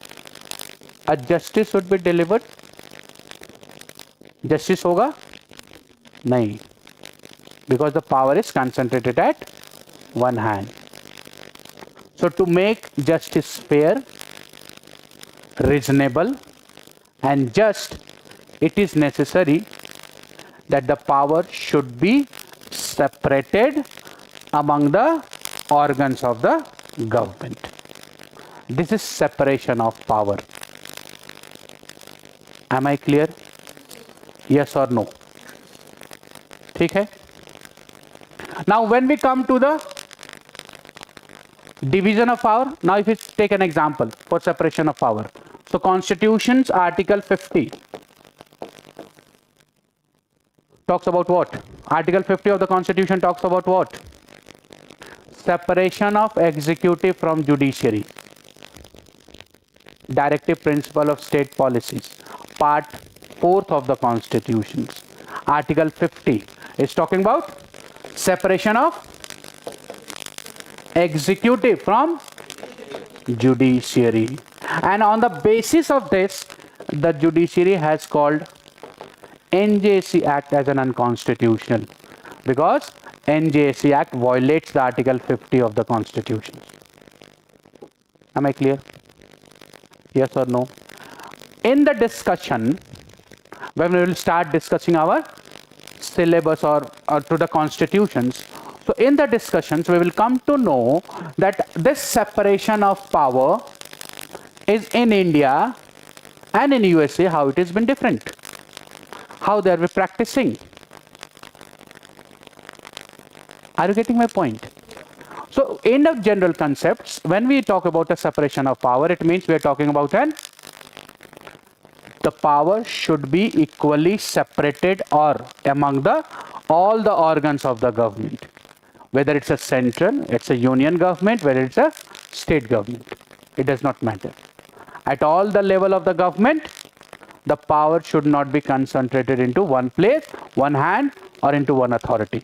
a justice would be delivered. Justice होगा? नहीं. Because the power is concentrated at one hand. So to make justice fair, reasonable and just, it is necessary that the power should be separated among the organs of the government. This is separation of power. Am I clear? Yes or no? ठीक है? Now when we come to the division of power, now if we take an example for separation of power. So Constitution's Article 50 talks about what? Article 50 of the Constitution talks about what? Separation of executive from judiciary. Directive principle of state policies. Part 4th of the Constitution. Article 50 is talking about separation of executive from judiciary. And on the basis of this, the judiciary has called NJC Act as an unconstitutional, because NJC Act violates the Article 50 of the Constitution. Am I clear? Yes or no? In the discussion, when we will start discussing our syllabus or to the constitutions, so in the discussions we will come to know that this separation of power is in India and in USA how it has been different, how they are practicing. Are you getting my point? So in the general concepts, when we talk about a separation of power, it means we are talking about the power should be equally separated or among all the organs of the government, whether it's a central, it's a union government, whether it's a state government, it does not matter. At all the level of the government, the power should not be concentrated into one place, one hand, or into one authority.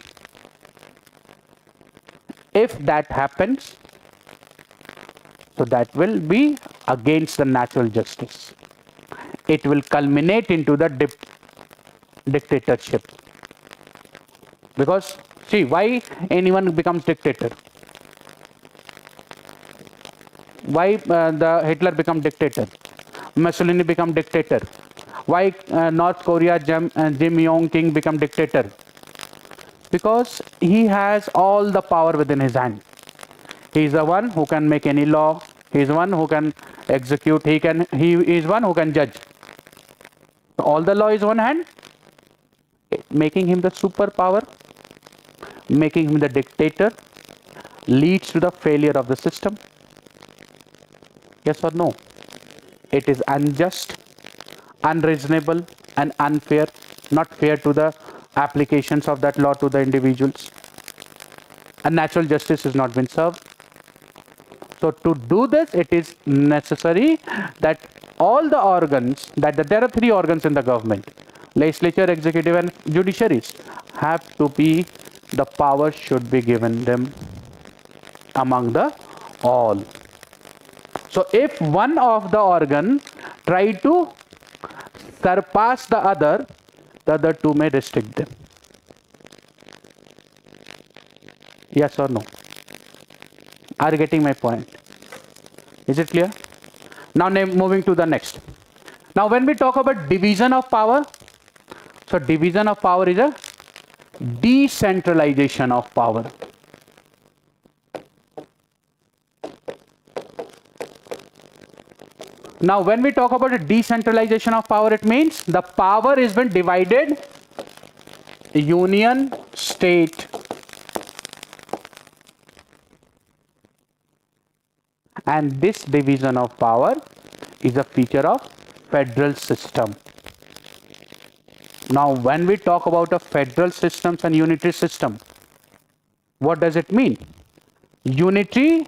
If that happens, so that will be against the natural justice. It will culminate into the dictatorship. Because see, why anyone becomes dictator? Why the Hitler become dictator? Mussolini become dictator? Why North Korea Kim Jong-un become dictator? Because he has all the power within his hand. He is the one who can make any law. He is one who can execute. He is one who can judge. All the law is one hand, making him the superpower, making him the dictator, leads to the failure of the system. Yes or no? It is unjust, unreasonable, and unfair, not fair to the applications of that law to the individuals. And natural justice has not been served. So to do this, it is necessary that all the organs, there are three organs in the government, legislature, executive and judiciaries, have to be, the power should be given them among the all. So if one of the organ try to surpass the other two may restrict them. Yes or no? Are you getting my point? Is it clear? Now moving to the next. Now when we talk about division of power, so division of power is a decentralization of power. Now when we talk about a decentralization of power, it means the power is been divided union, state, and this division of power is a feature of federal system. Now when we talk about a federal system and unitary system, what does it mean? Unitary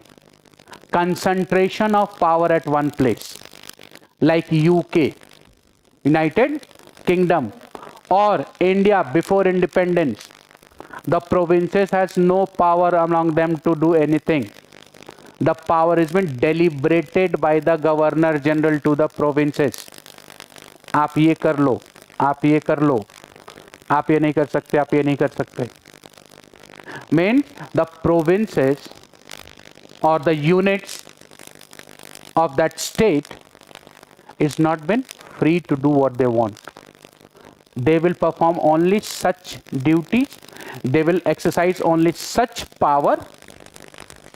concentration of power at one place, like UK, United Kingdom, or India before independence. The provinces has no power among them to do anything. The power has been deliberated by the governor general to the provinces. आप ये कर लो, आप ये कर लो, आप ये नहीं कर सकते, आप ये नहीं कर सकते. Means the provinces or the units of that state is not been free to do what they want. They will perform only such duties, they will exercise only such power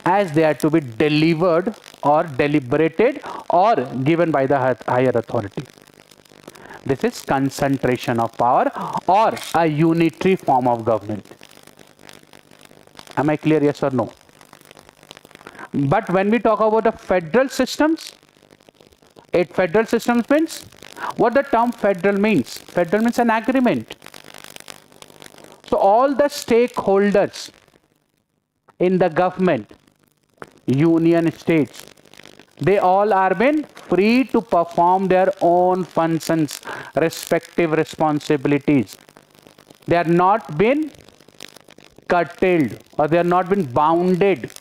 as they are to be delivered or deliberated or given by the higher authority. This is concentration of power or a unitary form of government. Am I clear, yes or no? But when we talk about the federal systems, federal systems means, what the term federal means? Federal means an agreement. So all the stakeholders in the government, union, states, they all are been free to perform their own functions, respective responsibilities. They are not been curtailed, or they are not been bounded,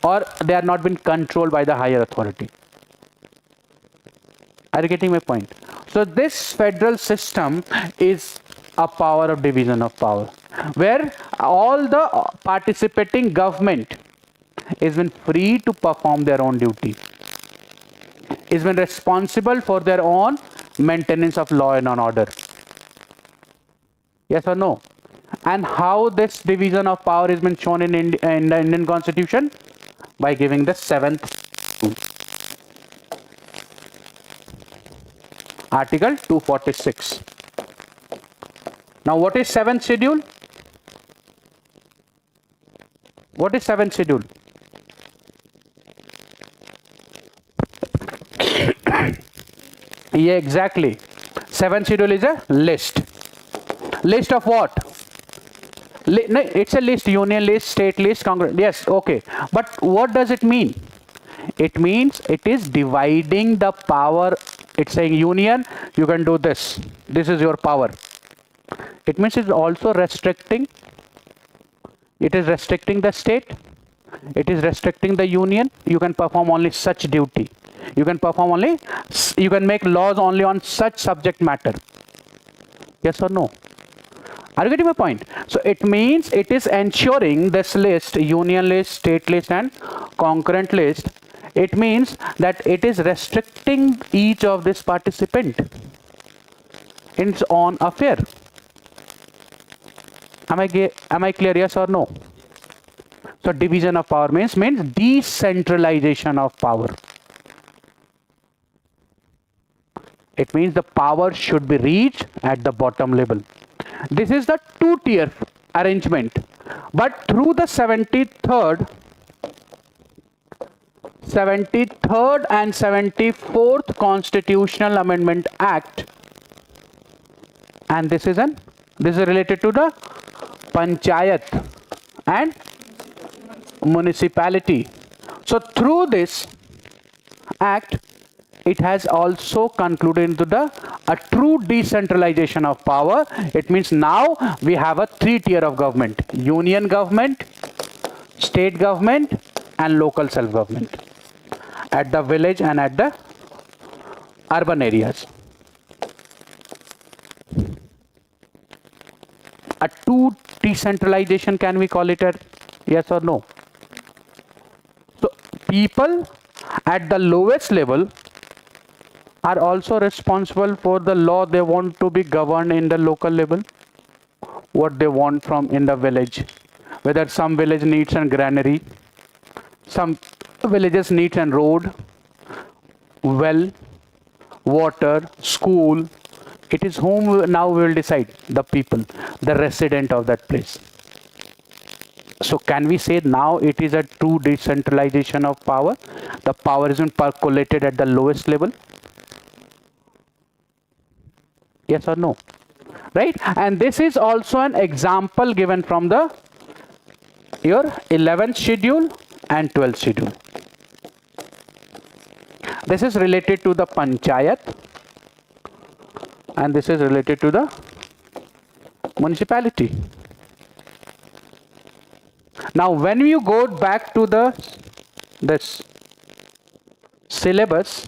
or they are not been controlled by the higher authority. Are you getting my point? So this federal system is a power of division of power, where all the participating government is been free to perform their own duty, is been responsible for their own maintenance of law and order. Yes or no? And how this division of power has been shown in the Indian Constitution? By giving the 7th Article 246. Now what is 7th schedule? What is 7th schedule? Yeah, exactly. 7th schedule is a list. List of what? No, it's a list, union list, state list, Congress. Yes, okay. But what does it mean? It means it is dividing the power. It's saying union, you can do this. This is your power. It means it's also restricting. It is restricting the state. It is restricting the union. You can perform only such duty. You can perform only, you can make laws only on such subject matter. Yes or no? Are you getting my point? So it means it is ensuring this list, union list, state list and concurrent list. It means that it is restricting each of this participant in its own affair. Am I clear, yes or no? So division of power means decentralization of power. It means the power should be reached at the bottom level. This is the two-tier arrangement. But through the 73rd and 74th Constitutional Amendment Act, and this is related to the panchayat and municipality. So through this act, it has also concluded into a true decentralization of power. It means now we have a 3-tier of government: union government, state government, and local self-government at the village and at the urban areas. A true decentralization, can we call it a yes or no? So people at the lowest level are also responsible for the law they want to be governed in the local level, what they want from in the village. Whether some village needs a granary, some villages need a road, well, water, school. It is whom now we will decide, the people, the resident of that place. So can we say now it is a true decentralization of power? The power isn't percolated at the lowest level? Yes or no? Right? And this is also an example given from the your 11th schedule and 12th schedule. This is related to the panchayat, and this is related to the municipality. Now when you go back to this syllabus,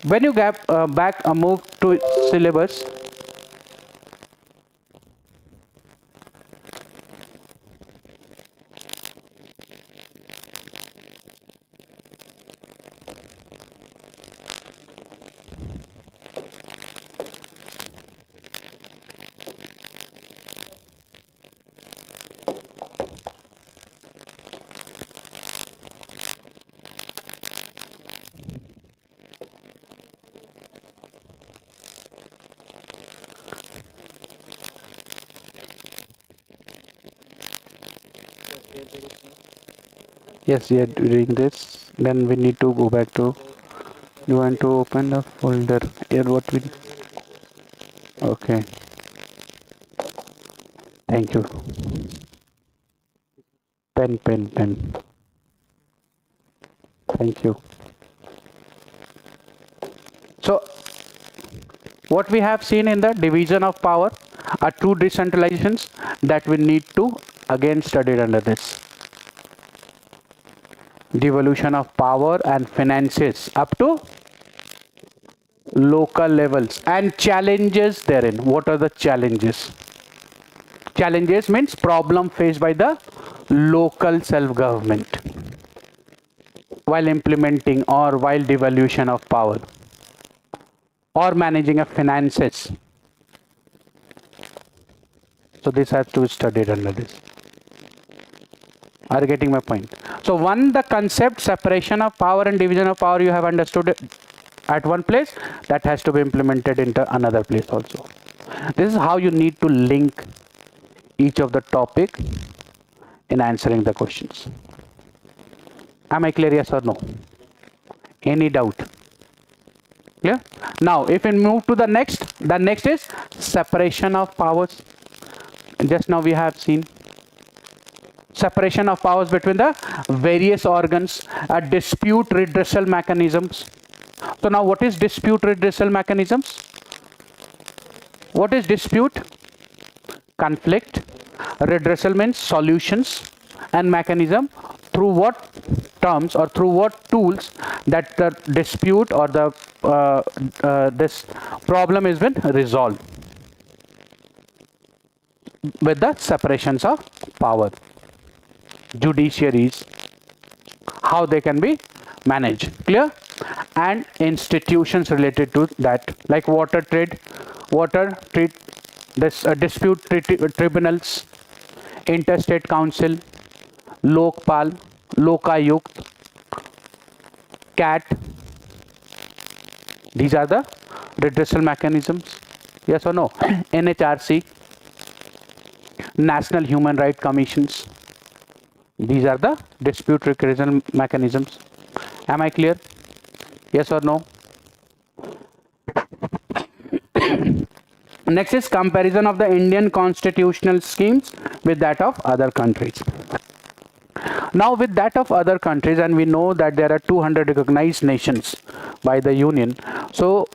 when you get move to syllabus, yes, we are doing this. Then we need to go back to, you want to open the folder here, what we, okay, thank you. Pen. Thank you. So what we have seen in the division of power are two decentralizations that we need to again study under this. Devolution of power and finances up to local levels and challenges therein. What are the challenges? Challenges means problem faced by the local self-government while implementing or while devolution of power or managing of finances. So this has to be studied under this. Are you getting my point? So one, the concept separation of power and division of power you have understood at one place, that has to be implemented into another place also. This is how you need to link each of the topic in answering the questions. Am I clear, yes or no? Any doubt? Clear? Now if we move to the next is separation of powers. Just now we have seen separation of powers between the various organs, dispute redressal mechanisms. So now what is dispute redressal mechanisms? What is dispute? Conflict. Redressal means solutions, and mechanism through what terms or through what tools that the dispute or the this problem has been resolved with the separations of power. Judiciaries, how they can be managed, clear? And institutions related to that, like dispute tribunals, interstate council, Lokpal, Lokayukt, CAT. These are the redressal mechanisms. Yes or no? NHRC, National Human Rights Commissions. These are the dispute redressal mechanisms. Am I clear? Yes or no? Next is comparison of the Indian constitutional schemes with that of other countries. Now with that of other countries, and we know that there are 200 recognized nations by the Union. So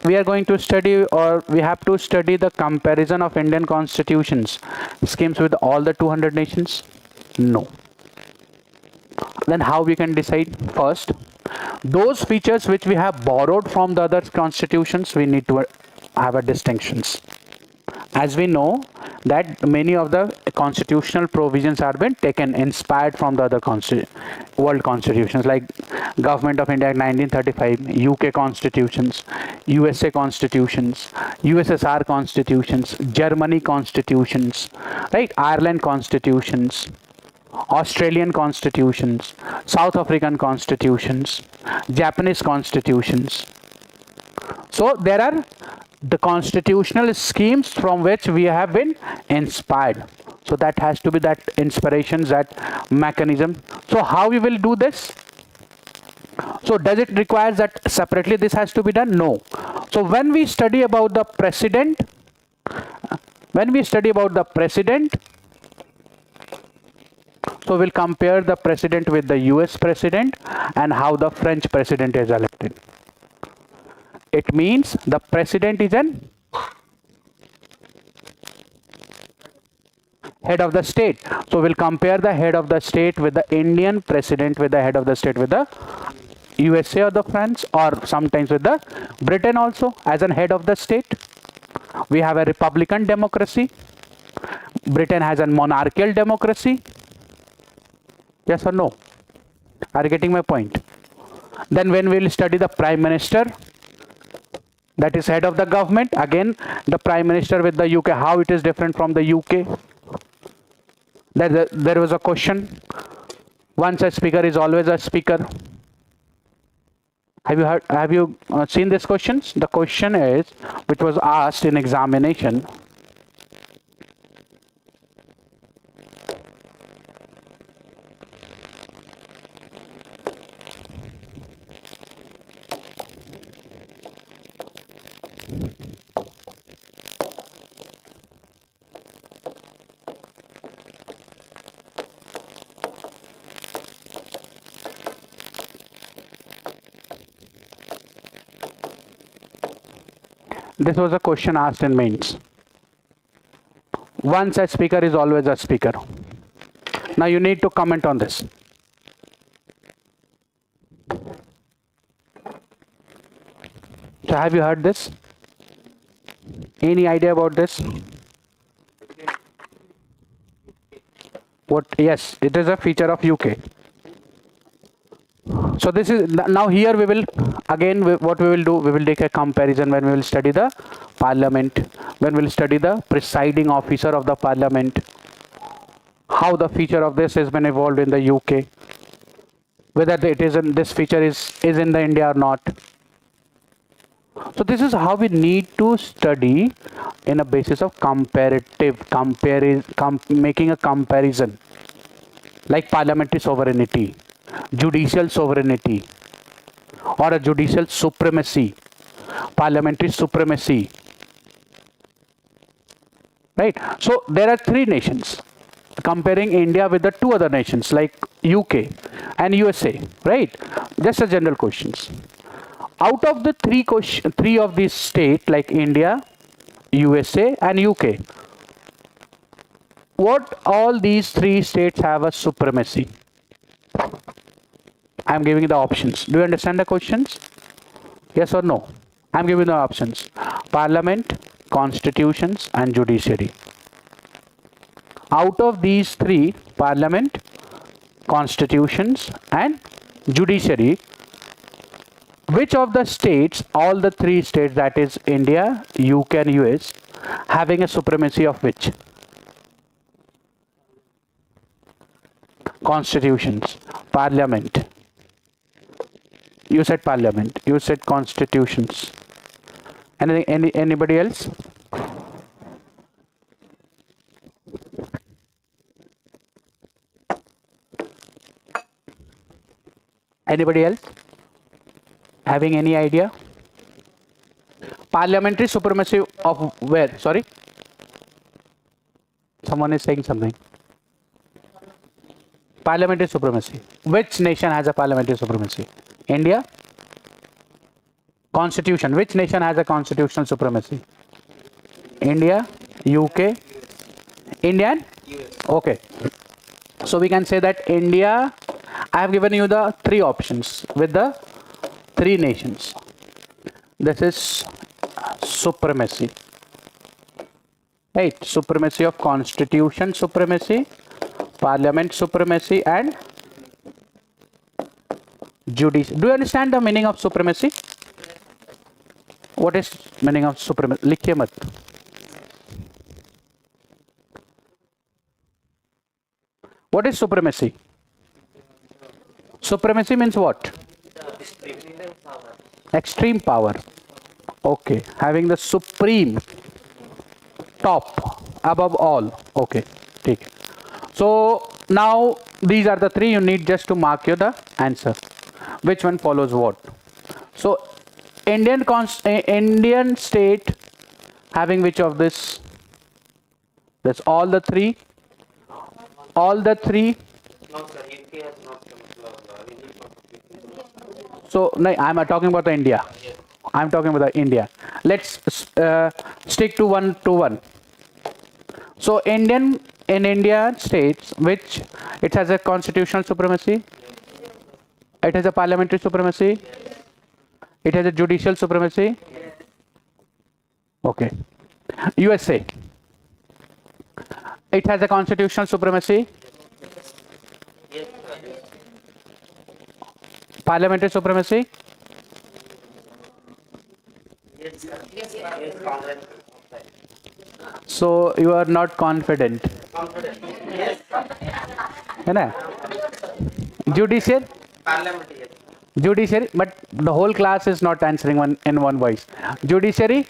we are going to study, or we have to study, the comparison of Indian constitutions schemes with all the 200 nations? No. Then how we can decide? First, those features which we have borrowed from the other constitutions, we need to have a distinctions. As we know that many of the constitutional provisions are been taken, inspired from the other world constitutions, like Government of India Act 1935, UK constitutions, USA constitutions, USSR constitutions, Germany constitutions, right? Ireland constitutions, Australian constitutions, South African constitutions, Japanese constitutions. So there are the constitutional schemes from which we have been inspired. So that has to be that inspiration, that mechanism. So how we will do this? So does it require that separately this has to be done? No. So when we study about the president, so we'll compare the president with the US president and how the French president is elected. It means the president is an head of the state. So we'll compare the head of the state with the Indian president with the head of the state with the USA or the France, or sometimes with the Britain also as an head of the state. We have a republican democracy. Britain has a monarchical democracy. Yes or no? Are you getting my point? Then when we will study the prime minister, that is head of the government, again the prime minister with the UK, how it is different from the UK. There was a question, once a speaker is always a speaker. Have you seen these questions? The question is, which was asked in examination. This was a question asked in mains. Once a speaker is always a speaker. Now you need to comment on this. So have you heard this? Any idea about this? What? Yes, it is a feature of UK. So this is, now here we will, again what we will do, we will take a comparison when we will study the parliament, when we will study the presiding officer of the parliament, how the feature of this has been evolved in the UK, whether it is in, this feature is in the India or not. So this is how we need to study in a basis of making a comparison, like parliamentary sovereignty, judicial sovereignty, or a judicial supremacy, parliamentary supremacy, right? So there are three nations, comparing India with the two other nations like UK and USA, right? Just a general questions. Out of the three of these states like India, USA and UK, what all these three states have a supremacy? I am giving the options. Do you understand the questions? Yes or no? I am giving the options. Parliament, constitutions and judiciary. Out of these three, parliament, constitutions and judiciary, which of the states, all the three states, that is India, UK and US, having a supremacy of which? Constitutions, parliament. You said parliament, you said constitutions. Anybody else? Anybody else having any idea? Parliamentary supremacy Of where? Sorry? Someone is saying something. Parliamentary supremacy. Which nation has a parliamentary supremacy? India? Constitution. Which nation has a constitutional supremacy? India? UK? Indian? Okay. So we can say that India, I have given you the three options with the three nations. This is supremacy. Right? Supremacy of constitution supremacy, parliament supremacy and judiciary. Do you understand the meaning of supremacy? What is meaning of supremacy? लिखिए मत. What is supremacy? Supremacy means what? Extreme power. Okay. Having the supreme, top, above all. Okay. Take it. So now these are the three. You need just to mark your the answer. Which one follows what? So Indian state having which of this? That's all the three. All the three. No, sir. UK has not come. So no, I'm talking about the India. I'm talking about the India. Let's stick to 1 to 1. So in India states which it has a constitutional supremacy, it has a parliamentary supremacy, it has a judicial supremacy. Okay. USA. It has a constitutional supremacy, parliamentary supremacy. So you are not confident. है ना? Judiciary? Parliamentary. Judiciary, but the whole class is not answering in one voice. Judiciary?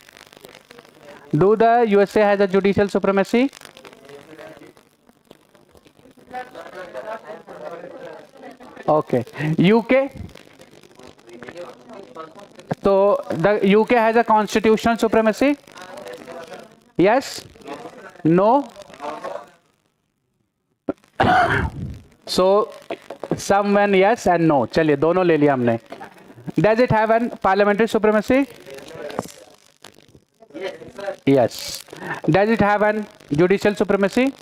Do the USA has a judicial supremacy? Okay. UK? So the UK has a constitutional supremacy? Yes? No? So someone yes and no. चलिए दोनों ले लिया हमने. Does it have an parliamentary supremacy? Yes. Does it have an judicial supremacy?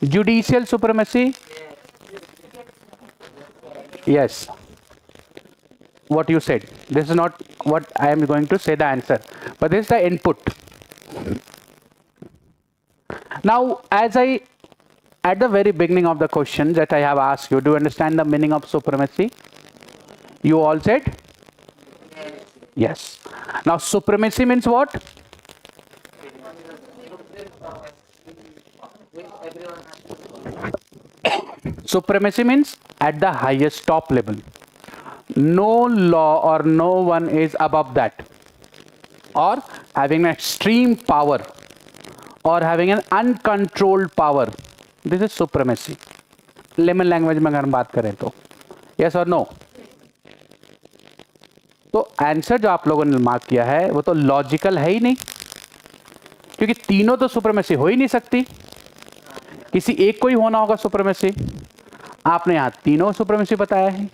Judicial supremacy? Yes. What you said. This is not what I am going to say the answer, but this is the input. Now, at the very beginning of the question that I have asked you, do you understand the meaning of supremacy? You all said? Yes. Now, supremacy means what? Supremacy means at the highest top level. No law or no one is above that, or having an extreme power, or having an uncontrolled power. This is supremacy. Layman language में अगर हम बात करें तो yes or no? तो answer जो आप लोगों ने मार्क किया है वो तो लॉजिकल है ही नहीं, क्योंकि तीनों तो सुप्रीमेसी हो ही नहीं सकती. किसी एक को ही होना होगा सुप्रीमेसी. आपने यहां तीनों सुप्रीमेसी बताया है.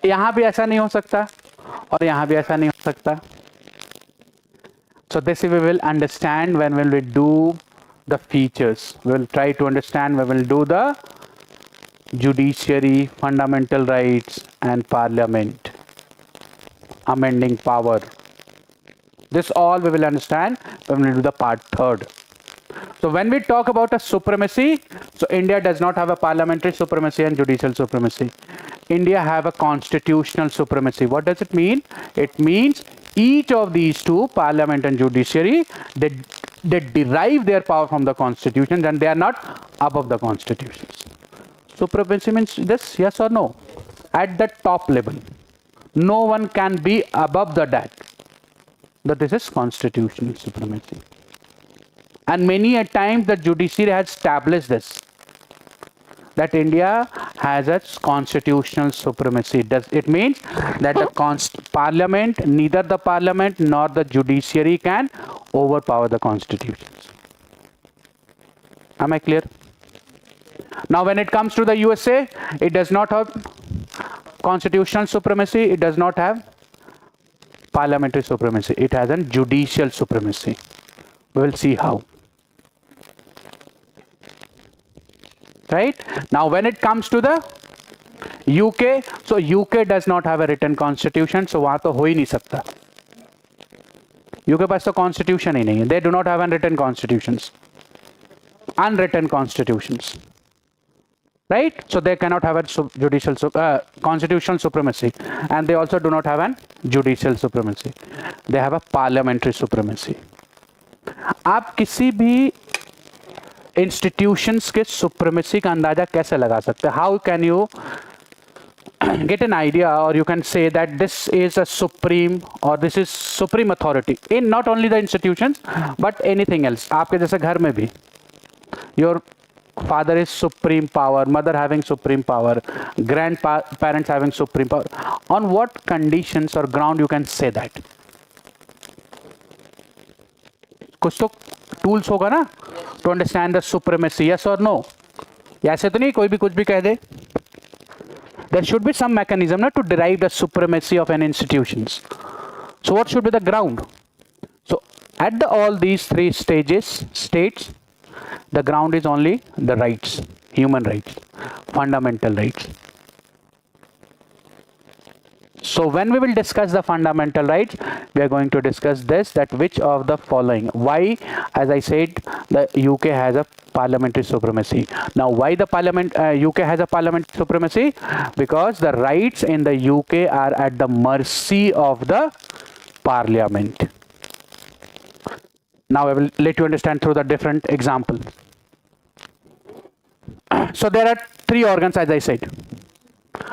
यहां भी ऐसा नहीं हो सकता और यहां भी ऐसा नहीं हो सकता. So this we will understand when we will do the features. We will try to understand when we will do the judiciary, fundamental rights and parliament, amending power. This all we will understand when we do the part third. So when we talk about a supremacy, so India does not have a parliamentary supremacy and judicial supremacy. India have a constitutional supremacy. What does it mean? It means each of these two, parliament and judiciary, they derive their power from the constitution and they are not above the constitutions. Supremacy means this, yes or no? At the top level. No one can be above the that. But this is constitutional supremacy. And many a time the judiciary has established this, that India has a constitutional supremacy. It means that the parliament, neither the parliament nor the judiciary can overpower the constitutions. Am I clear? Now when it comes to the USA, it does not have constitutional supremacy, it does not have parliamentary supremacy, it has a judicial supremacy. We will see how. Right? Now when it comes to the UK, so UK does not have a written constitution, so वहाँ तो हो ही नहीं सकता. UK पास तो constitution ही नहीं है. They do not have unwritten constitutions. Unwritten constitutions. Right? So they cannot have a judicial constitutional supremacy, and they also do not have a judicial supremacy. They have a parliamentary supremacy. आप किसी भी institutions के supremacy का अंदाजा कैसे लगा सकते हैं? How can you get an idea, or you can say that this is a supreme, or this is supreme authority in not only the institutions but anything else? आपके जैसे घर में भी your father is supreme power, mother having supreme power, grandparents having supreme power. On what conditions or ground you can say that? कुछ तो tools होगा ना to understand the supremacy, yes or no? ऐसे तो नहीं कोई भी कुछ भी कह दे. There should be some mechanism to derive the supremacy of an institutions. So what should be the ground? So at all these three states, the ground is only the rights, human rights, fundamental rights. So when we will discuss the fundamental rights, we are going to discuss this, that which of the following. Why, as I said, the UK has a parliamentary supremacy. Now why the UK has a parliamentary supremacy? Because the rights in the UK are at the mercy of the parliament. Now I will let you understand through the different example. So there are three organs, as I said.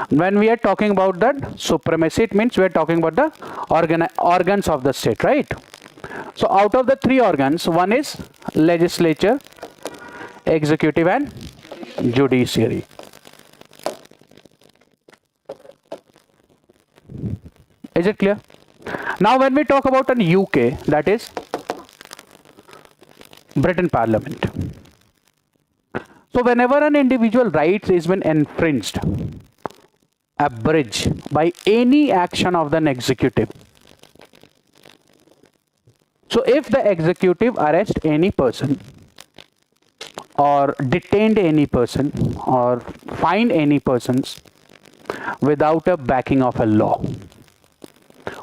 When we are talking about that supremacy, it means we are talking about the organs of the state, right? So out of the three organs, one is legislature, executive and judiciary. Is it clear? Now when we talk about an UK, that is Britain Parliament. So whenever an individual rights is been infringed, abridged by any action of the executive. So if the executive arrest any person, or detained any person, or fined any persons without a backing of a law,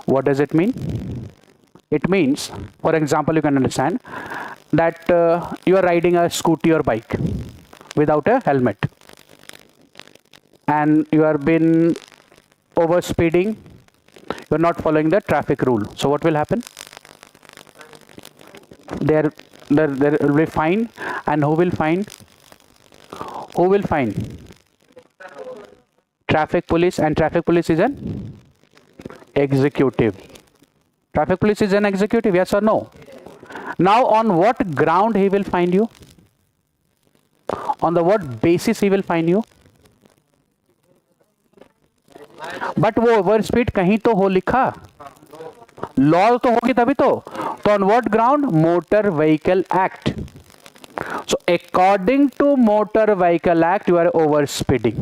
what does it mean? It means, for example, you can understand that you are riding a scooty or bike without a helmet, and you are been over speeding, you are not following the traffic rule. So what will happen? There will be fine, and who will fine? Who will fine? Traffic police, and traffic police is an executive. Traffic police is an executive, yes or no? Now on what ground he will find you? On the what basis he will find you? But वो over speed कहीं तो हो लिखा, law तो होगी तभी तो on what ground? Motor vehicle act. So according to motor vehicle act you are overspeeding.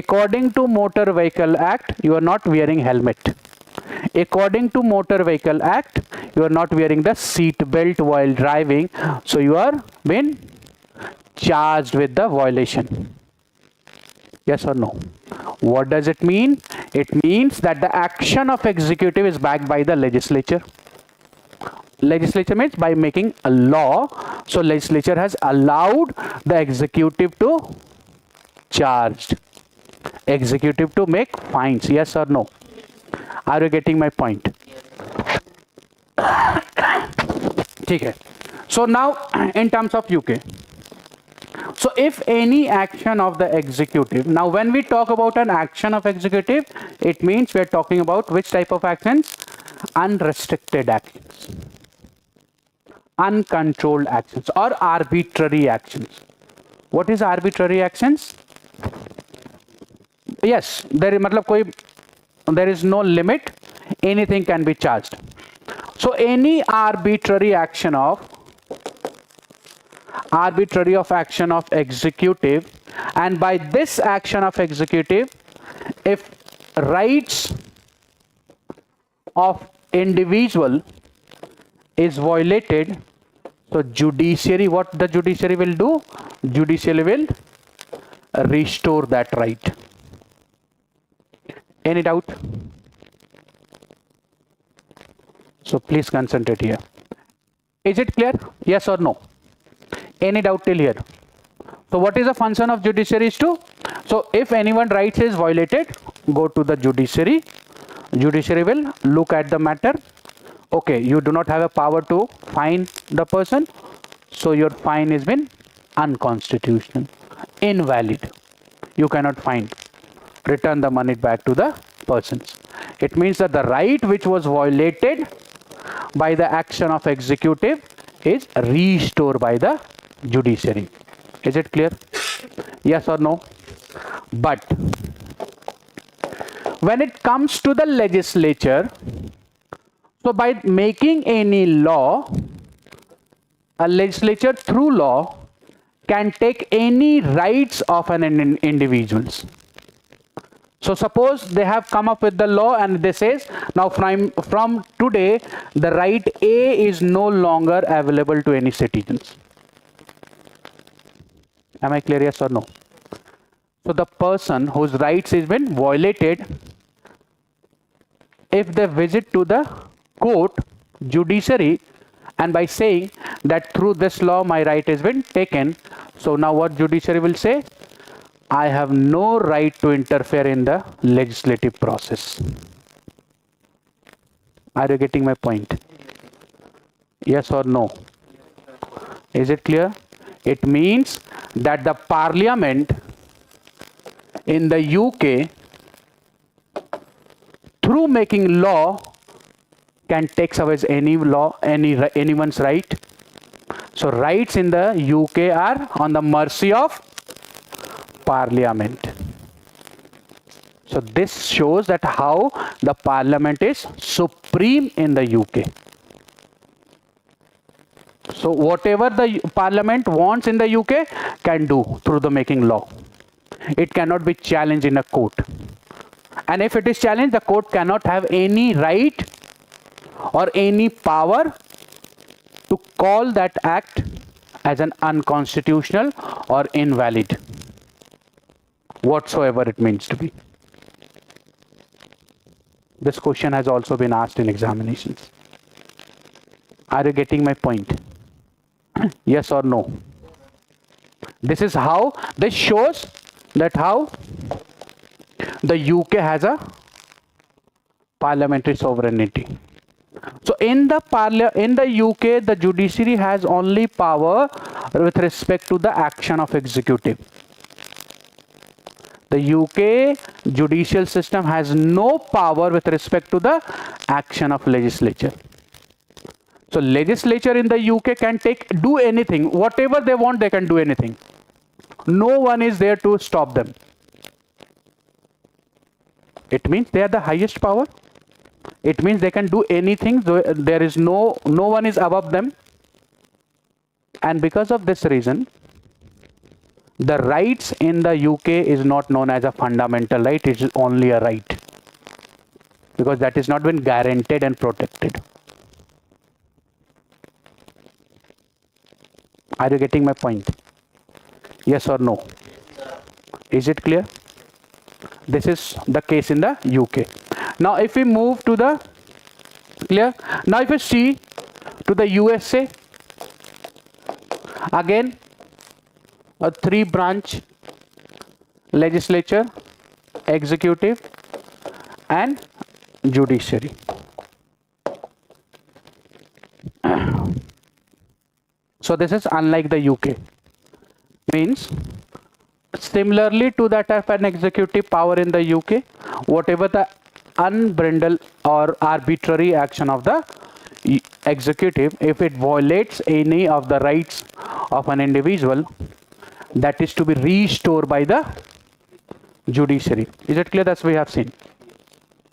According to motor vehicle act, you are not wearing helmet. According to motor vehicle act, you are not wearing the seat belt while driving. So you are been charged with the violation. Yes or no? What does it mean? It means that the action of executive is backed by the legislature. Legislature means by making a law. So legislature has allowed the executive to charge. Executive to make fines, yes or no? Are you getting my point? ठीक है. So now in terms of UK, so if any action of the executive, now when we talk about an action of executive, it means we are talking about which type of actions? Unrestricted actions, uncontrolled actions, or arbitrary actions. What is arbitrary actions? yes, there is मतलब कोई, there is no limit, anything can be charged. So any arbitrary action of executive, and by this action of executive, if rights of individual is violated, so judiciary, what the judiciary will do? Judiciary will restore that right. Any doubt? So please concentrate here. Is it clear? Yes or no? Any doubt till here? So what is the function of judiciary is to? So if anyone rights is violated, go to the judiciary. Judiciary will look at the matter. Okay, you do not have a power to fine the person, so your fine has been unconstitutional, invalid. You cannot fine. Return the money back to the persons. It means that the right which was violated by the action of executive is restored by the judiciary. Is it clear? Yes or no? But when it comes to the legislature, so by making any law, a legislature through law can take any rights of an individuals. So suppose they have come up with the law and they says now from today the right A is no longer available to any citizens. Am I clear? Yes or no? So the person whose rights has been violated, if they visit to the court, judiciary, and by saying that through this law my right has been taken, so now what judiciary will say? I have no right to interfere in the legislative process. Are you getting my point? Yes or no? Is it clear? It means that the parliament in the UK, through making law, can take away any law, anyone's right. So rights in the UK are on the mercy of parliament. So this shows that how the parliament is supreme in the UK. So whatever the parliament wants in the UK can do through the making law. It cannot be challenged in a court. And if it is challenged, the court cannot have any right or any power to call that act as an unconstitutional or invalid, whatsoever it means to be. This question has also been asked in examinations. Are you getting my point? Yes or no? This is how, this shows that how the UK has a parliamentary sovereignty. So in the UK, the judiciary has only power with respect to the action of executive. The UK judicial system has no power with respect to the action of legislature. So legislature in the UK can do anything, whatever they want, they can do anything. No one is there to stop them. It means they are the highest power. It means they can do anything. There is no one is above them. And because of this reason, the rights in the UK is not known as a fundamental right. It is only a right, because that is not been guaranteed and protected. Are you getting my point? Yes or no? Is it clear? This is the case in the UK. Now if we move to the clear, now if you see to the USA, again a 3-branch legislature, executive and judiciary. So this is unlike the UK. Means similarly to that of an executive power in the UK, whatever the unbridled or arbitrary action of the executive, if it violates any of the rights of an individual, that is to be restored by the Judiciary. Is it clear? That's we have seen.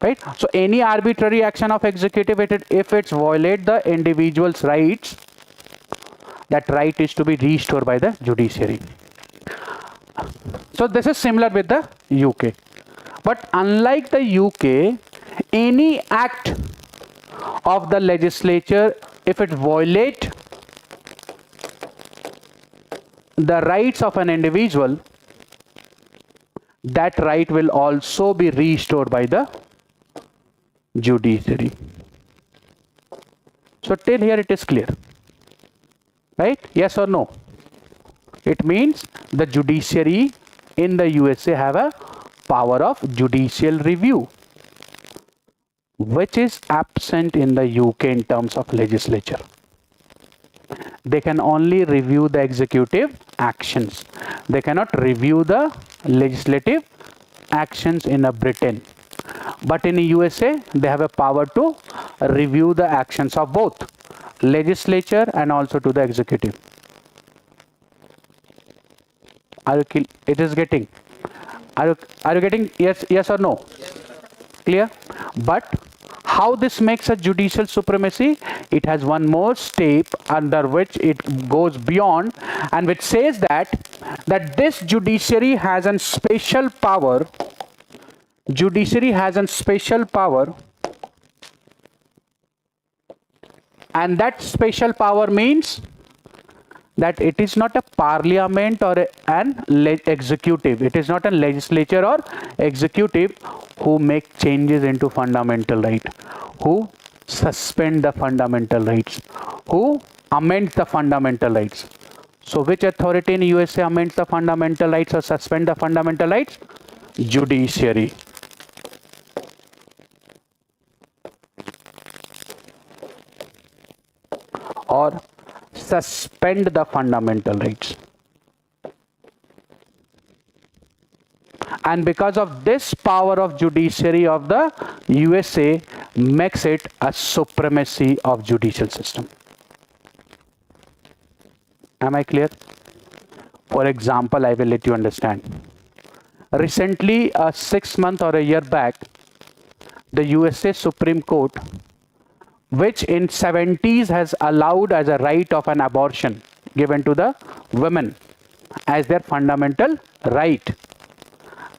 Right? So any arbitrary action of executive, if it's violate the individual's rights, that right is to be restored by the judiciary. So this is similar with the UK. But unlike the UK, any act of the legislature, if it violate the rights of an individual, that right will also be restored by the judiciary. So till here it is clear, right? Yes or no? It means the judiciary in the USA have a power of judicial review, which is absent in the UK in terms of legislature. They can only review the executive actions. They cannot review the legislative actions in a Britain. But in the USA, they have a power to review the actions of both legislature and also to the executive. It is getting. Are you getting yes or no? Clear? But how this makes a judicial supremacy? It has one more step under which it goes beyond, and which says that this judiciary has a special power. Judiciary has a special power, and that special power means that it is not a parliament or an executive. It is not a legislature or executive who make changes into fundamental right, who suspend the fundamental rights, who amend the fundamental rights. So which authority in USA amends the fundamental rights or suspend the fundamental rights? Judiciary. Or suspend the fundamental rights. And because of this power of judiciary of the USA makes it a supremacy of judicial system. Am I clear? For example, I will let you understand. Recently, 6 months or a year back, the USA Supreme Court, which in 70s has allowed as a right of an abortion given to the women as their fundamental right.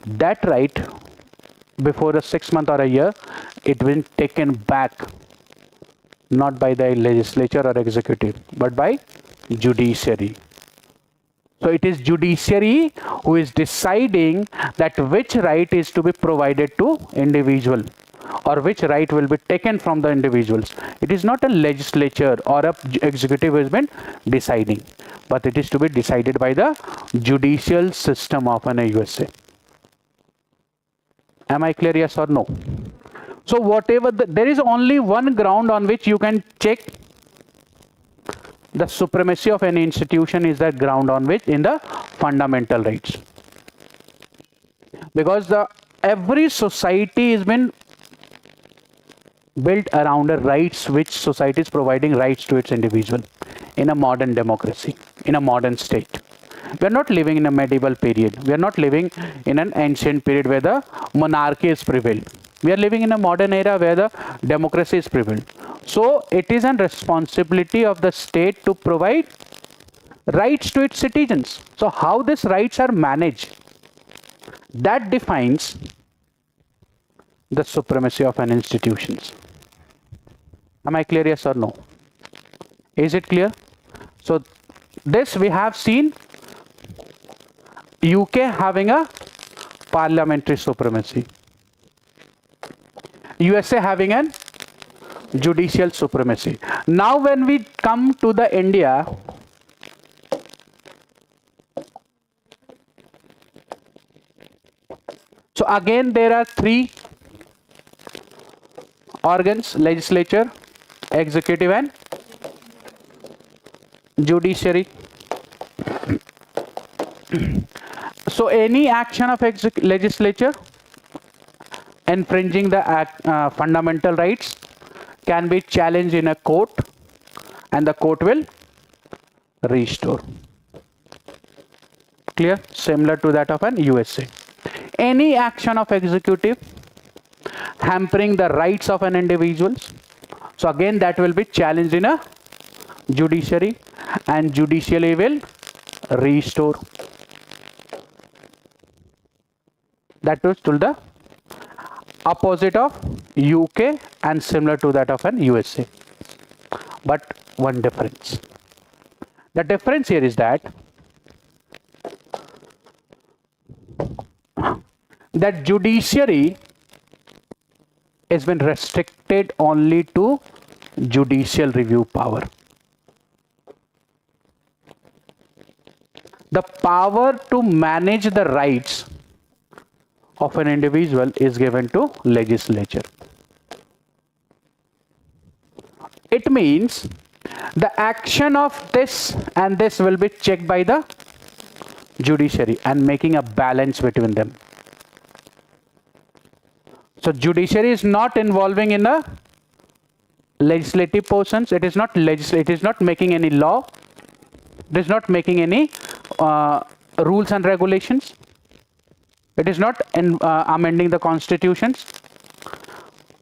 That right, before a 6 month or a year, it been taken back, not by the legislature or executive, but by judiciary. So it is judiciary who is deciding that which right is to be provided to individual, or which right will be taken from the individuals. It is not a legislature or a executive who has been deciding, but it is to be decided by the judicial system of an USA. Am I clear, yes or no? So whatever, there is only one ground on which you can check the supremacy of any institution is that ground on which in the fundamental rights. Because every society has been built around the rights which society is providing rights to its individual in a modern democracy, in a modern state. We are not living in a medieval period. We are not living in an ancient period where the monarchy is prevailed. We are living in a modern era where the democracy is prevailed. So it is a responsibility of the state to provide rights to its citizens. So how these rights are managed, that defines the supremacy of an institutions. Am I clear, yes or no? Is it clear? So this we have seen UK having a parliamentary supremacy, USA having an judicial supremacy. Now when we come to the India, so again there are three organs: legislature, executive and judiciary. So any action of legislature infringing the fundamental rights can be challenged in a court, and the court will restore. Clear? Similar to that of an USA. any action of executive hampering the rights of an individual. So again that will be challenged in a judiciary, and judiciary will restore. That was to the opposite of UK and similar to that of an USA. But one difference. The difference here is that judiciary has been restricted only to judicial review power. The power to manage the rights of an individual is given to legislature. It means the action of this and this will be checked by the judiciary and making a balance between them. So judiciary is not involving in the legislative portions. It is not it is not making any law. It is not making any rules and regulations. It is not amending the constitutions,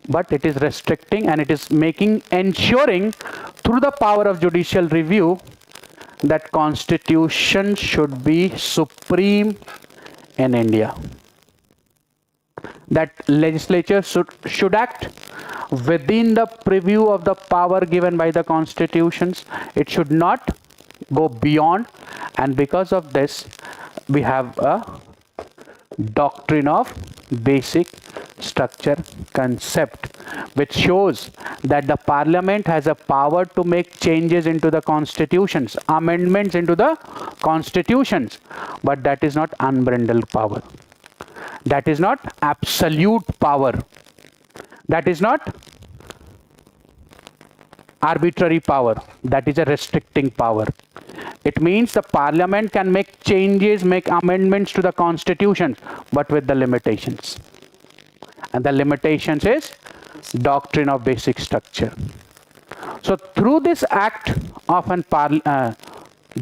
but it is restricting, and it is ensuring through the power of judicial review that constitution should be supreme in India. That legislature should act within the purview of the power given by the constitutions. It should not go beyond, and because of this we have a doctrine of basic structure concept, which shows that the parliament has a power to make changes into the constitutions, amendments into the constitutions, but that is not unbridled power. That is not absolute power. That is not arbitrary power. That is a restricting power. It means the parliament can make changes, make amendments to the constitution, but with the limitations. And the limitations is doctrine of basic structure. So through this act of an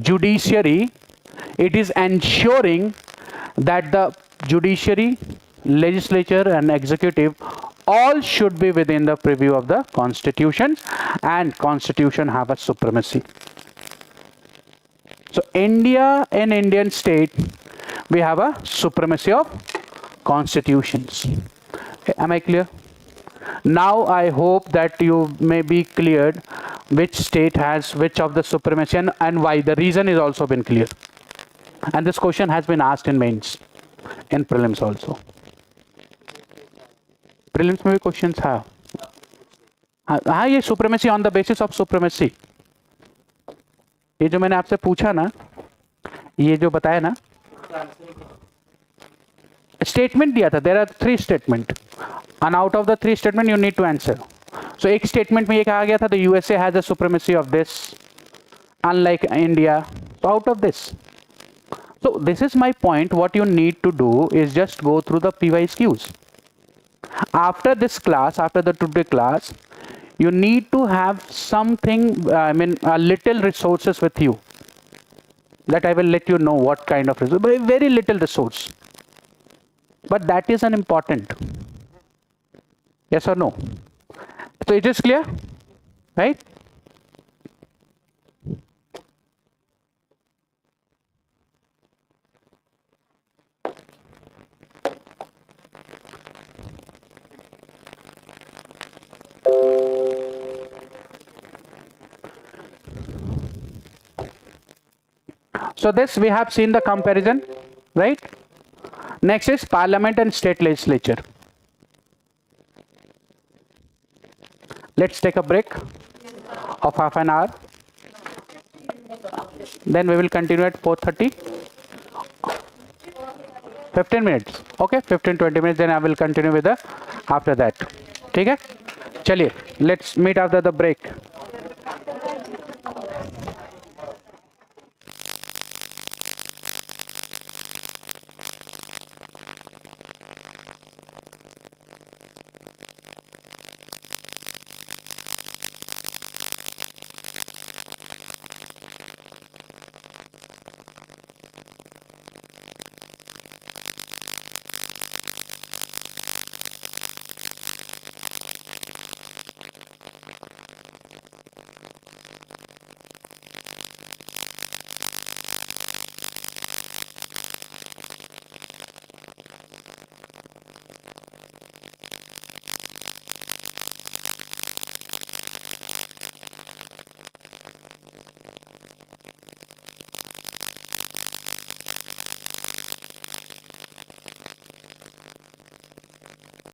judiciary, it is ensuring that the judiciary, legislature and executive all should be within the purview of the constitution, and constitution have a supremacy. So India, in Indian state, we have a supremacy of constitutions. Am I clear? Now I hope that you may be cleared which state has which of the supremacy and why. The reason is also been clear. And this question has been asked in mains, in prelims also. Prelims में भी questions है. हाँ, ये supremacy on the basis of supremacy. ये जो मैंने आपसे पूछा ना, ये जो बताया ना, statement दिया था. There are 3 statements, and out of the 3 statements you need to answer. So एक statement में ये कहा गया था, the USA has a supremacy of this, unlike India. So out of this. So this is my point. What you need to do is just go through the PYQs. After this class, after the today class, you need to have something, a little resources with you. That I will let you know what kind of resource, but very little resource. But that is an important. Yes or no? So it is clear, right? So this we have seen the comparison, right? Next is Parliament and State Legislature. Let's take a break of half an hour. Then we will continue at 4:30. 15 minutes. Okay, 15-20 minutes. Then I will continue with the after that. ठीक है? चलिए, let's meet after the break.